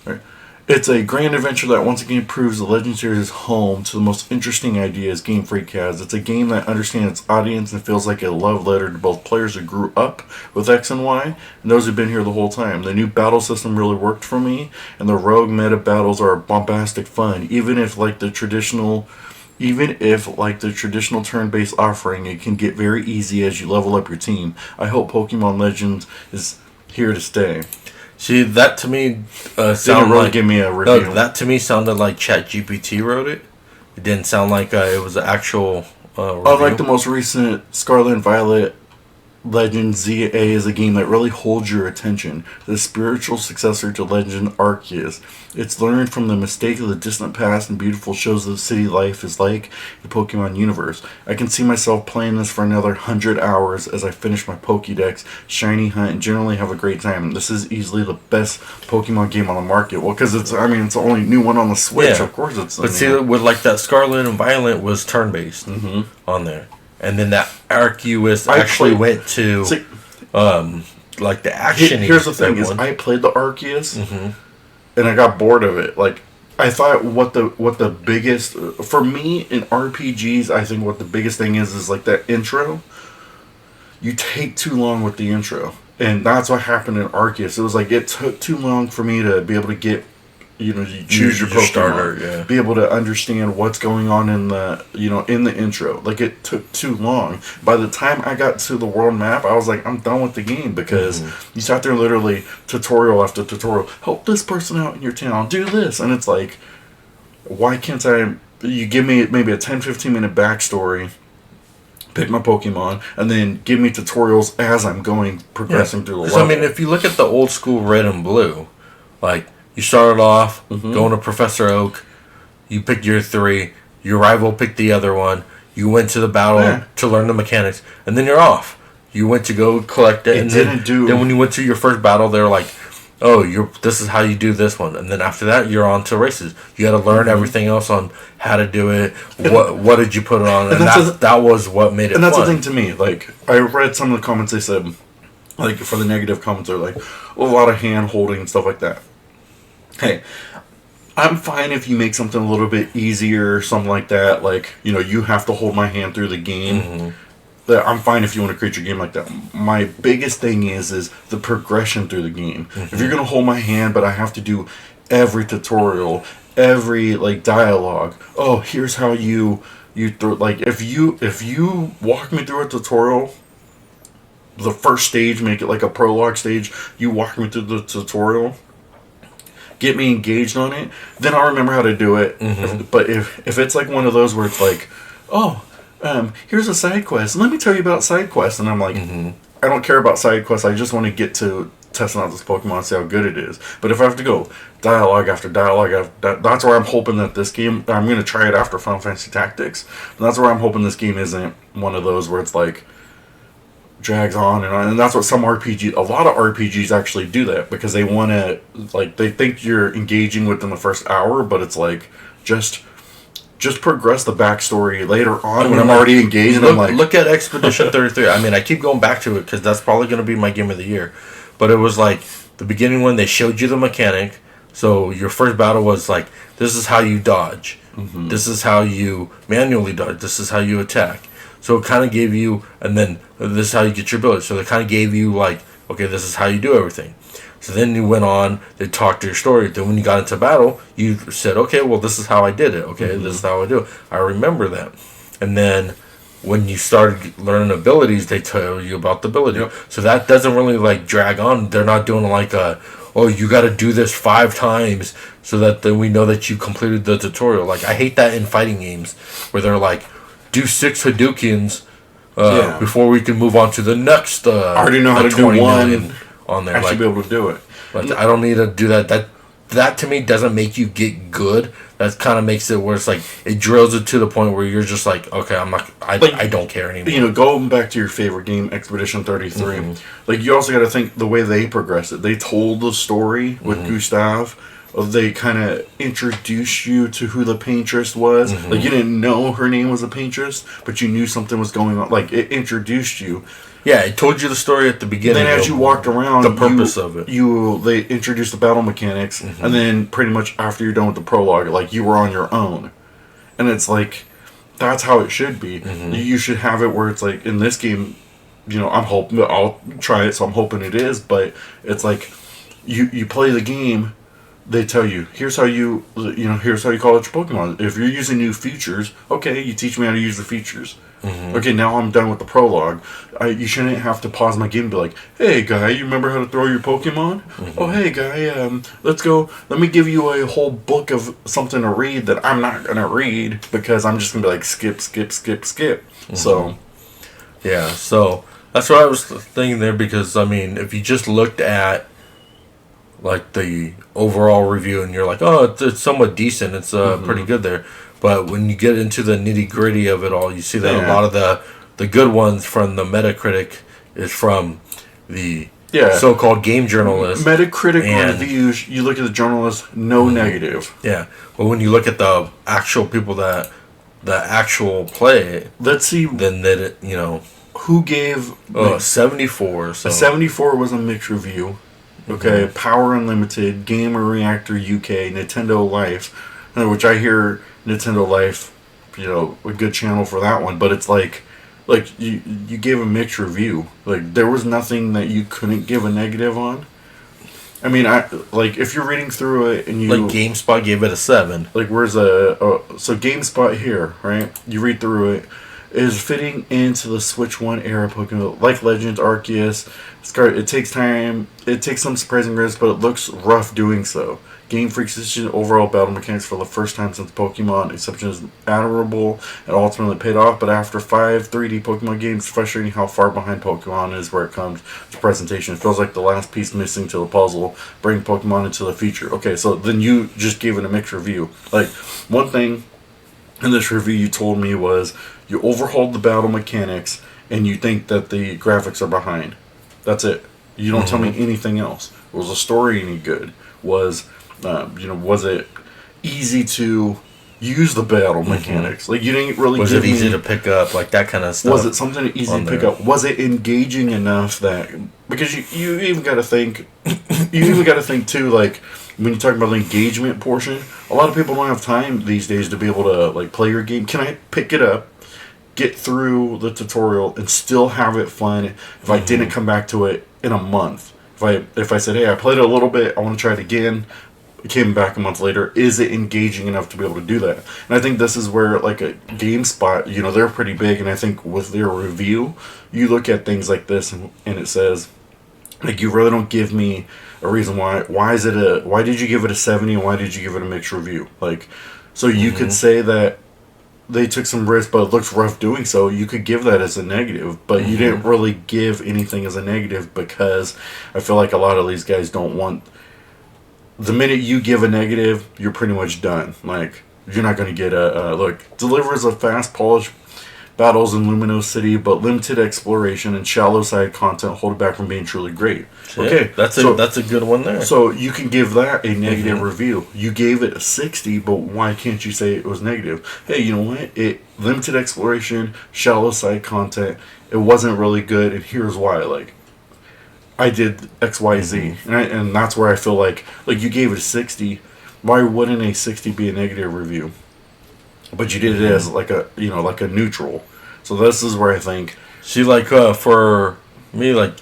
Right. It's a grand adventure that once again proves the Legend series is home to the most interesting ideas Game Freak has. It's a game that understands its audience and feels like a love letter to both players who grew up with X and Y and those who've been here the whole time. The new battle system really worked for me, and the rogue meta battles are bombastic fun, even if like the traditional turn-based offering, it can get very easy as you level up your team. I hope Pokemon Legends is here to stay. See, that to me sounded like... give me a review. No, that to me sounded like ChatGPT wrote it. It didn't sound like it was an actual review. Unlike the most recent Scarlet and Violet, Legend ZA is a game that really holds your attention. The spiritual successor to Legend Arceus. It's learned from the mistake of the distant past and beautiful shows the city life is like the Pokemon universe. I can see myself playing this for another 100 hours as I finish my Pokédex, shiny hunt, and generally have a great time. This is easily the best Pokemon game on the market. Well, because it's the only new one on the Switch. Yeah. Of course it's... But see, with like that Scarlet and Violet was turn-based on there. And then that Arceus actually went to, like the action. Here's the thing: is I played the Arceus, and I got bored of it. Like I thought, what the biggest for me in RPGs, I think what the biggest thing is like that intro. You take too long with the intro, and that's what happened in Arceus. It was like it took too long for me to be able to get. You choose your Pokemon, starter, be able to understand what's going on in the intro. Like it took too long. By the time I got to the world map, I was like, I'm done with the game because you sat there literally tutorial after tutorial. Help this person out in your town. Do this, and it's like, why can't I? You give me maybe a 10-15 minute backstory. Pick my Pokemon, and then give me tutorials as I'm progressing through the level. So, I mean, if you look at the old school Red and Blue, like. You started off going to Professor Oak. You picked your 3. Your rival picked the other one. You went to the battle to learn the mechanics, and then you're off. You went to go collect it. Then when you went to your first battle, they were like, "Oh, this is how you do this one." And then after that, you're on to races. You got to learn everything else on how to do it. What did you put it on? And that was what made it. And that's fun. the thing to me. Like I read some of the comments. They said, like for the negative comments, they're like a lot of hand holding and stuff like that. Hey, I'm fine if you make something a little bit easier or something like that. Like, you have to hold my hand through the game. I'm fine if you want to create your game like that. My biggest thing is the progression through the game. If you're going to hold my hand, but I have to do every tutorial, every, dialogue. Oh, here's how you throw... Like, if you walk me through a tutorial... The first stage, make it like a prologue stage. You walk me through the tutorial... Get me engaged on it, then I'll remember how to do it. But if it's like one of those where it's like, here's a side quest. Let me tell you about side quests. And I'm like, I don't care about side quests. I just want to get to testing out this Pokemon and see how good it is. But if I have to go dialogue after dialogue, that's where I'm hoping that this game, I'm going to try it after Final Fantasy Tactics. And that's where I'm hoping this game isn't one of those where it's like, drags on, and that's what a lot of RPGs actually do that, because they want to, they think you're engaging within the first hour, but it's like, just progress the backstory later on when I'm already engaged. Look at Expedition 33. I mean, I keep going back to it, because that's probably going to be my game of the year, but it was like, the beginning when they showed you the mechanic, so your first battle was like, this is how you dodge, this is how you manually dodge, this is how you attack. So it kind of gave you, and then this is how you get your ability. So they kind of gave you okay, this is how you do everything. So then you went on, they talked to your story. Then when you got into battle, you said, okay, well, this is how I did it. Okay, this is how I do it. I remember that. And then when you started learning abilities, they tell you about the ability. Yep. So that doesn't really drag on. They're not doing you got to do this 5 times so that then we know that you completed the tutorial. I hate that in fighting games where they're like, do 6 Hadoukens before we can move on to the next. I already know how to do one on there. I should be able to do it. But I don't need to do that. That to me doesn't make you get good. That kind of makes it where it's it drills it to the point where you're just okay, I don't care anymore. Going back to your favorite game, Expedition 33. You also got to think the way they progressed it. They told the story with Gustav. they kind of introduced you to who the paintress was. Like, you didn't know her name was a paintress, but you knew something was going on. Like, it introduced you. Yeah, it told you the story at the beginning. Then as you walked around, the purpose of it. They introduced the battle mechanics, and then pretty much after you're done with the prologue, like, you were on your own. And it's like, that's how it should be. You should have it where it's like, in this game, you know, I'm hoping, I'll try it, so I'm hoping it is, but it's like, you play the game, they tell you, here's how you call out your Pokemon. If you're using new features, okay, you teach me how to use the features. Okay, now I'm done with the prologue. You shouldn't have to pause my game and be like, hey guy, you remember how to throw your Pokemon? Oh hey guy, let's go, let me give you a whole book of something to read that I'm not gonna read because I'm just gonna be like skip. So yeah, so that's what I was thinking there, because I mean, if you just looked at like the overall review and you're like, oh, it's somewhat decent, it's pretty good there. But when you get into the nitty gritty of it all, you see that a lot of the good ones from the Metacritic is from the so-called game journalists. Metacritic reviews, you look at the journalists, no negative. Yeah, but when you look at the actual people that the actual play it, let's see, then that you know who gave 74. So a 74 was a mixed review. Okay, Power Unlimited, Gamer Reactor UK, Nintendo Life, which I hear Nintendo Life, you know, a good channel for that one. But it's like you gave a mixed review. Like, there was nothing that you couldn't give a negative on. I mean, if you're reading through it and you like GameSpot gave it a 7. Like, where's so GameSpot here, right? You read through it. Is fitting into the Switch 1 era Pokemon, like Legends, Arceus. It takes time, it takes some surprising risks, but it looks rough doing so. Game Freak's decision overall battle mechanics for the first time since Pokemon Exception is admirable and ultimately paid off, but after 5 3D Pokemon games, it's frustrating how far behind Pokemon is where it comes to presentation. It feels like the last piece missing to the puzzle, bring Pokemon into the future. Okay, so then you just gave it a mixed review. Like, one thing in this review you told me was, you overhauled the battle mechanics, and you think that the graphics are behind. That's it. You don't tell me anything else. Was the story any good? Was it easy to use the battle mechanics? Like, you didn't really. Was it easy to pick up? Like, that kind of stuff. Was it something easy to pick up? Was it engaging enough that, because you even got to think, too, like, when you talk about the engagement portion, a lot of people don't have time these days to be able to, like, play your game. Can I pick it up, get through the tutorial, and still have it fun if I didn't come back to it in a month? If I said, hey, I played it a little bit, I want to try it again, I came back a month later, is it engaging enough to be able to do that? And I think this is where, like, a GameSpot, you know, they're pretty big, and I think with their review, you look at things like this, and it says, like, you really don't give me a reason why did you give it a 70 and why did you give it a mixed review? Like, so you could say that they took some risks, but it looks rough doing so. You could give that as a negative, but you didn't really give anything as a negative, because I feel like a lot of these guys don't want. The minute you give a negative, you're pretty much done. Like, you're not going to get delivers a fast, polished battles in Lumino City, but limited exploration and shallow side content hold it back from being truly great. Okay, that's a good one there. So you can give that a negative review. You gave it a 60, but why can't you say it was negative? Hey, you know what? It limited exploration, shallow side content. It wasn't really good, and here's why. Like, I did X, Y, Z, and that's where I feel like you gave it a 60. Why wouldn't a 60 be a negative review? But you did it as like a neutral. So this is where I think. See, like, for me, like,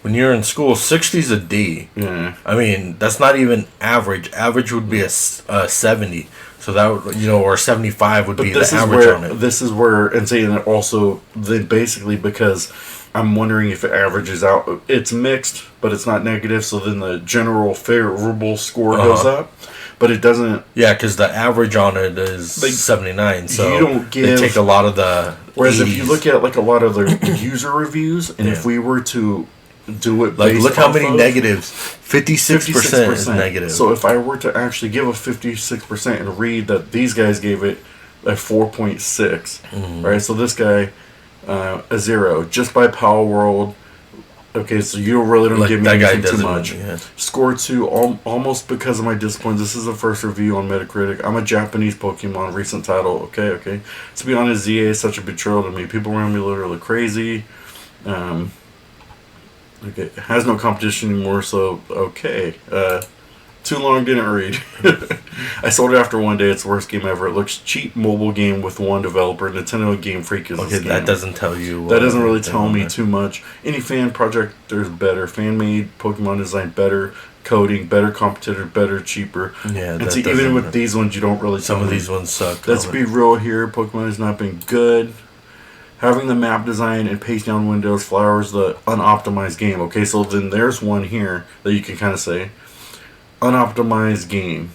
when you're in school, 60's a D. Yeah. I mean, that's not even average. Average would be a 70. So that would, or 75 would be the average on it. This is where, and saying that also, then basically, because I'm wondering if it averages out. It's mixed, but it's not negative. So then the general favorable score goes up. But it doesn't. Yeah, because the average on it is 79. So you don't give. They take a lot of the. Whereas 80s. if you look at like a lot of the user reviews, and if we were to do it, like, look how many negatives. 56% is negative. So if I were to actually give a 56% and read that these guys gave it a 4.6, right? So this guy a 0 just by Power World. Okay, so you really don't Like, give me that guy anything too doesn't much. yeah. Score 2, almost because of my disappointment. This is the first review on Metacritic. I'm a Japanese Pokemon recent title. Okay. To be honest, ZA is such a betrayal to me. People around me literally crazy. Okay, it has no competition anymore, so okay. Too long, didn't read. I sold it after one day. It's the worst game ever. It looks cheap mobile game with one developer. Nintendo Game Freak is Okay, that doesn't tell you. That doesn't really tell me too much. Any fan project, there's better. Fan made Pokemon design better. Coding, better competitor, better, cheaper. Yeah, and see, even with these ones, you don't really some of these ones suck. Let's be real here. Pokemon has not been good. Having the map design and paste down windows, flowers, the unoptimized game. Okay, so then there's one here that you can kind of say. Unoptimized game.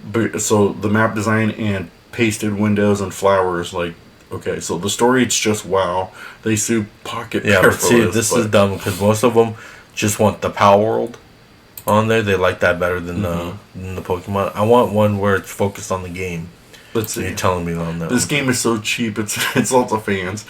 But so the map design and pasted windows and flowers, like, okay, so the story, it's just wow. They sue Pocket. Yeah, but see, this is dumb because most of them just want the Power World on there. They like that better than the Pokemon. I want one where it's focused on the game. Let's see. You're telling me on that. This game is so cheap. It's lots of fans,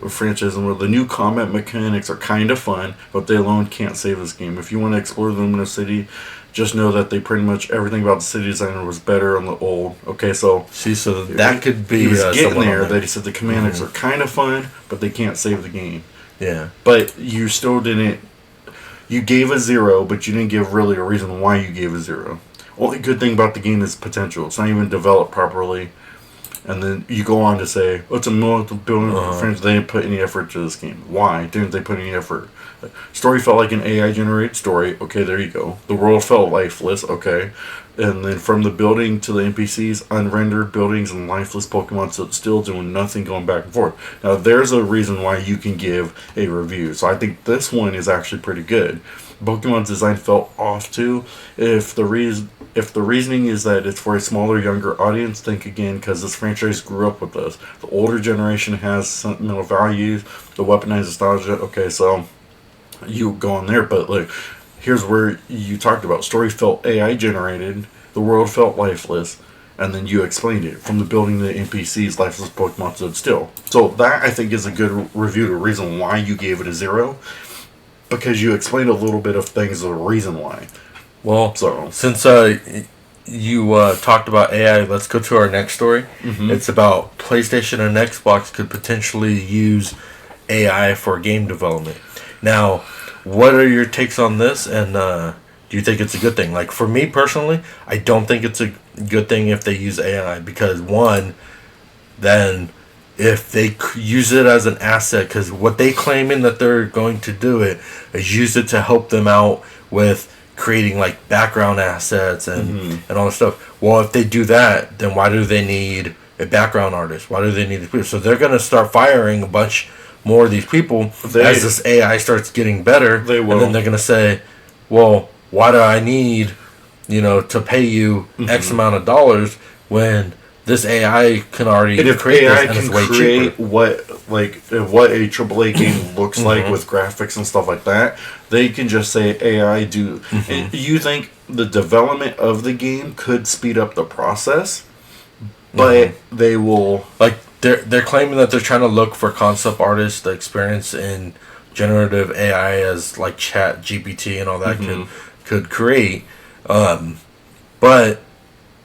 franchise, and the new combat mechanics are kind of fun, but they alone can't save this game. If you want to explore the Lumina City, just know that they pretty much everything about the city designer was better on the old. Okay, so see, so that could be he was getting there. there. That he said the mechanics are kind of fun, but they can't save the game. Yeah, but you still didn't. You gave a 0, but you didn't give really a reason why you gave a 0. Only good thing about the game is potential. It's not even developed properly. And then you go on to say, oh, it's a multi-billion franchise. They didn't put any effort to this game. Why didn't they put any effort? Story felt like an AI-generated story. Okay, there you go. The world felt lifeless. Okay. And then from the building to the NPCs, unrendered buildings and lifeless Pokemon still doing nothing, going back and forth. Now, there's a reason why you can give a review. So I think this one is actually pretty good. Pokemon's design felt off too. If the reasoning is that it's for a smaller, younger audience, think again, because this franchise grew up with us. The older generation has sentimental values, the weaponized nostalgia. Okay, so you go on there, but look, here's where you talked about story felt AI generated, the world felt lifeless, and then you explained it from the building to the NPCs, lifeless Pokemon stood still. So that I think is a good review to reason why you gave it a 0. Because you explained a little bit of things, the reason why. Well, so since you talked about AI, let's go to our next story. It's about PlayStation and Xbox could potentially use AI for game development. Now, what are your takes on this, and do you think it's a good thing? Like, for me personally, I don't think it's a good thing if they use AI, because one, then if they use it as an asset, because what they claiming that they're going to do it is use it to help them out with creating like background assets and all this stuff. Well, if they do that, then why do they need a background artist? Why do they need people? So they're going to start firing a bunch more of these people as this AI starts getting better. They will. And then they're going to say, well, why do I need, to pay you X amount of dollars when this AI can already create AI this, and it's way cheaper. what a AAA game looks like with graphics and stuff like that. They can just say AI do. And you think the development of the game could speed up the process, but they will they're claiming that they're trying to look for concept artists, the experience in generative AI as like Chat GPT and all that could create. But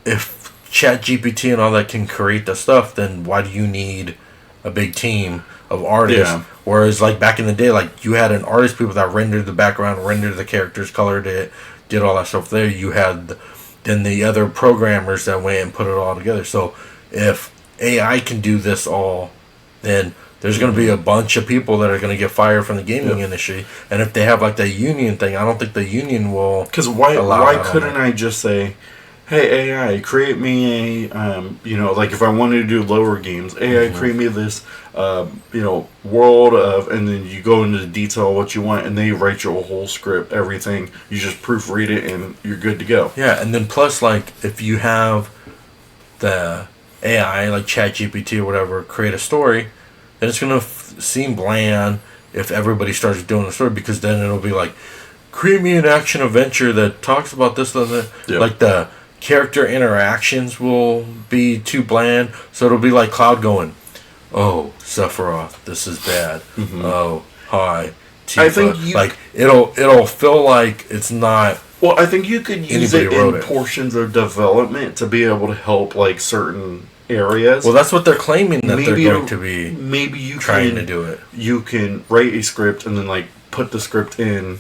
if Chat GPT and all that can create the stuff, then why do you need a big team of artists? Yeah. Whereas like back in the day, like you had an artist, people that rendered the background, rendered the characters, colored it, did all that stuff there. You had then the other programmers that went and put it all together. So if AI can do this all, then there's going to be a bunch of people that are going to get fired from the gaming industry. And if they have like the union thing, I don't think the union will. Because why couldn't I just say, hey AI, create me a like if I wanted to do lower games, AI create me this world of, and then you go into the detail of what you want, and they write you a whole script, everything. You just proofread it, and you're good to go. Yeah, and then plus like if you have the AI like ChatGPT or whatever create a story, then it's gonna seem bland if everybody starts doing a story, because then it'll be like, create me an action adventure that talks about this and that. Like the character interactions will be too bland, so it'll be like Cloud going, oh, Sephiroth, this is bad. Oh, hi, I think like it'll feel like it's not. Well, I think you could use it in it. portions of development to be able to help like certain areas. Well, that's what they're claiming that they're going to be. Maybe you trying to do it. You can write a script and then like put the script in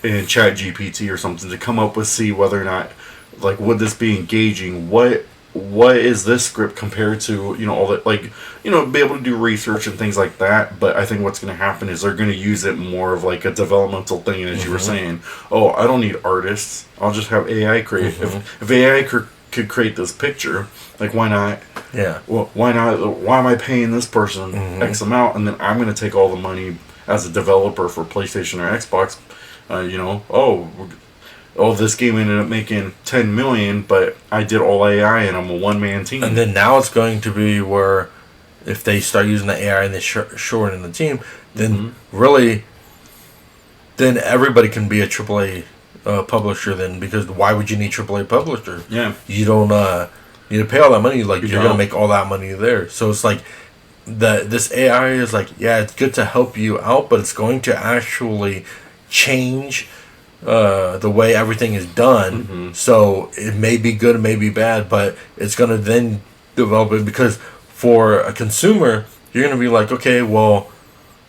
ChatGPT or something to come up with see whether or not like would this be engaging. What is this script compared to, all that, like, be able to do research and things like that. But I think what's going to happen is they're going to use it more of like a developmental thing. And as you were saying, I don't need artists. I'll just have AI create. If AI could create this picture, like, why not? Yeah. Well, why not? Why am I paying this person X amount? And then I'm going to take all the money as a developer for PlayStation or Xbox. This game ended up making $10 million, but I did all AI and I'm a one-man team. And then now it's going to be where if they start using the AI and they shorten the team, then then everybody can be a AAA publisher then, because why would you need AAA publisher? Yeah. You don't need to pay all that money, like you're going to make all that money there. So it's like this AI is like, yeah, it's good to help you out, but it's going to actually change the way everything is done. So it may be good, it may be bad, but it's going to then develop it, because for a consumer, you're going to be like, okay, well,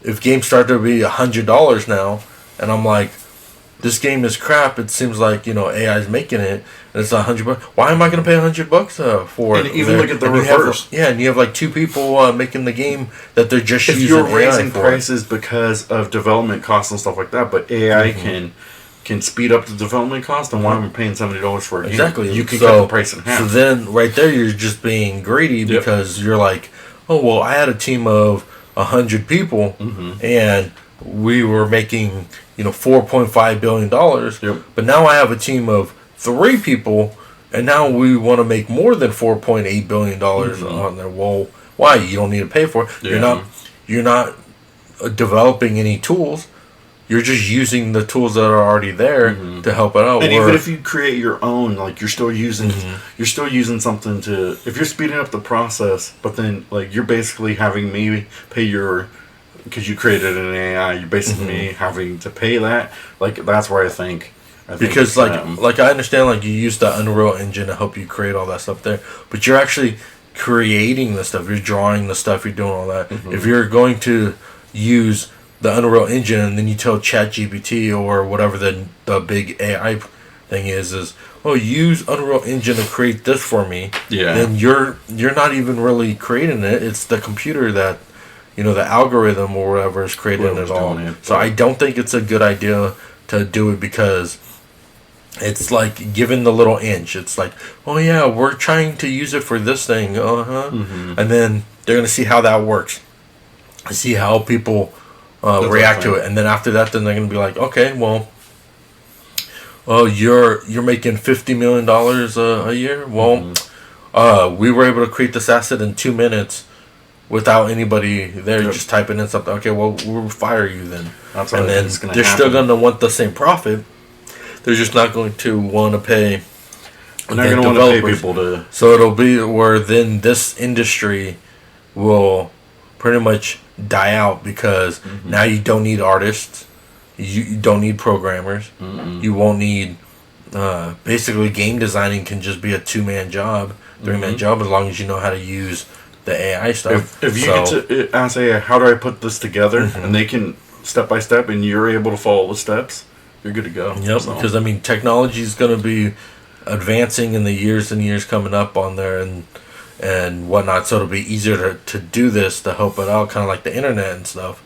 if games start to be $100 now, and I'm like, this game is crap, it seems like, AI is making it, and it's $100. Why am I going to pay $100 for it? And even look at the reverse. And you have like two people making the game that they're just if using AI you're raising for prices because of development costs and stuff like that, but AI can speed up the development cost, and why am I paying $70 for a game? Exactly. You could cut the price in half. So then, right there, you're just being greedy, because you're like, oh, well, I had a team of 100 people, and we were making, $4.5 billion, but now I have a team of 3 people, and now we want to make more than $4.8 billion on there. Well, why? You don't need to pay for it. Yeah. You're not developing any tools. You're just using the tools that are already there to help it out. And even if you create your own, like, you're still using something to, if you're speeding up the process, but then like you're basically having me pay your, because you created an AI, you're basically me having to pay that. Like, that's where I think because like I understand, like, you use the Unreal Engine to help you create all that stuff there, but you're actually creating the stuff. You're drawing the stuff. You're doing all that. If you're going to use the Unreal Engine and then you tell ChatGPT or whatever the big AI thing is use Unreal Engine to create this for me. Yeah. Then you're not even really creating it. It's the computer that, the algorithm or whatever is creating it all. So I don't think it's a good idea to do it, because it's like giving the little inch. It's like, oh yeah, we're trying to use it for this thing. And then they're gonna see how that works, see how people react to it, and then after that, then they're gonna be like, okay, well, you're making $50 million a year. Well, we were able to create this asset in 2 minutes without anybody there just typing in something. Okay, well, we'll fire you then. That's and then they're still gonna want the same profit. They're just not going to want to pay. They're not going to want to pay people to. So it'll be where then this industry will pretty much die out, because now you don't need artists, you don't need programmers, you won't need basically game designing can just be a 2-man job, 3-man job, as long as you know how to use the AI stuff. If you get to ask AI, how do I put this together, and they can step by step, and you're able to follow the steps, you're good to go. Yep, because technology is going to be advancing in the years and years coming up on there, and whatnot, so it'll be easier to do this, to help it out, kind of like the internet and stuff.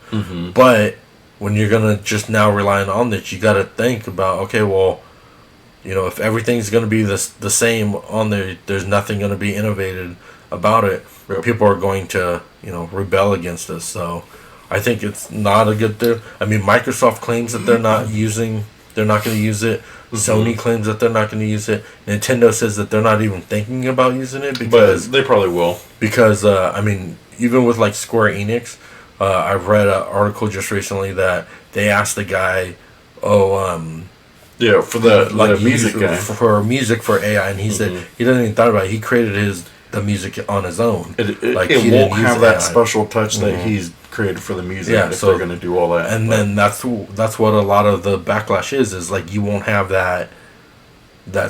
But when you're gonna just now relying on this, you got to think about, okay, well, if everything's gonna be the same on there, there's nothing gonna be innovated about it. People are going to rebel against us. So I think it's not a good thing. I mean, Microsoft claims that they're not going to use it. Sony claims that they're not going to use it. Nintendo says that they're not even thinking about using it, because but they probably will. Because even with like Square Enix, I've read an article just recently that they asked the guy, for the music guy, for music for AI, and he said he doesn't even thought about it. He created the music on his own. It won't have that special touch that he's created for the music. Yeah, if so they're going to do all that. And then that's what a lot of the backlash is like you won't have that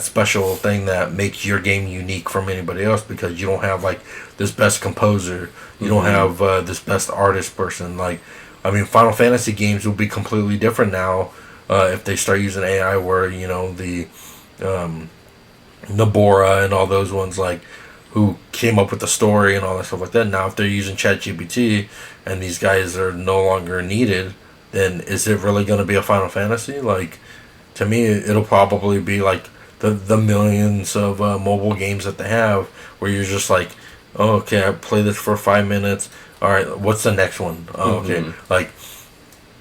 special thing that makes your game unique from anybody else because you don't have like this best composer, you don't have this best artist person. Like, I mean, Final Fantasy games will be completely different now if they start using AI, where the Nabora and all those ones like who came up with the story and all that stuff like that. Now, if they're using ChatGPT and these guys are no longer needed, then is it really going to be a Final Fantasy? Like, to me, it'll probably be like the millions of mobile games that they have, where you're just like, oh, okay, I play this for 5 minutes. All right, what's the next one? Oh, okay, like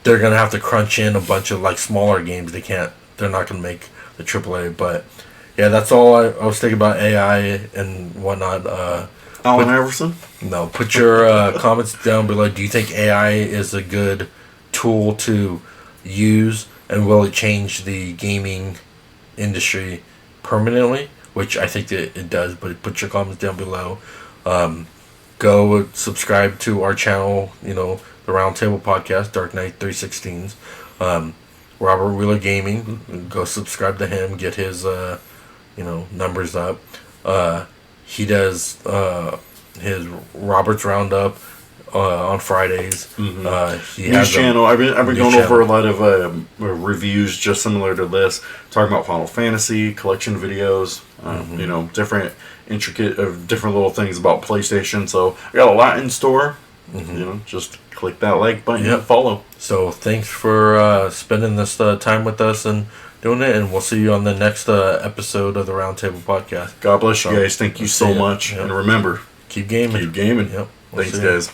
they're gonna have to crunch in a bunch of like smaller games. They're not gonna make the AAA. But yeah, that's all I was thinking about AI and whatnot. Alan Iverson? No, put your comments down below. Do you think AI is a good tool to use, and will it change the gaming industry permanently? Which I think that it does, but put your comments down below. Go subscribe to our channel, the Roundtable Podcast, Dark Knight 316's. Robert Wheeler Gaming, go subscribe to him, get his numbers up. He does his Robert's Roundup on Fridays. He has channel. I've been going over a lot of reviews just similar to this, talking about Final Fantasy collection videos. Different intricate different little things about PlayStation. So I got a lot in store. Just click that like button and follow. So thanks for spending this time with us and doing it, and we'll see you on the next episode of the Roundtable Podcast. God bless you guys. Thank you so much, and remember, keep gaming. Keep gaming. Yep. Thanks, guys.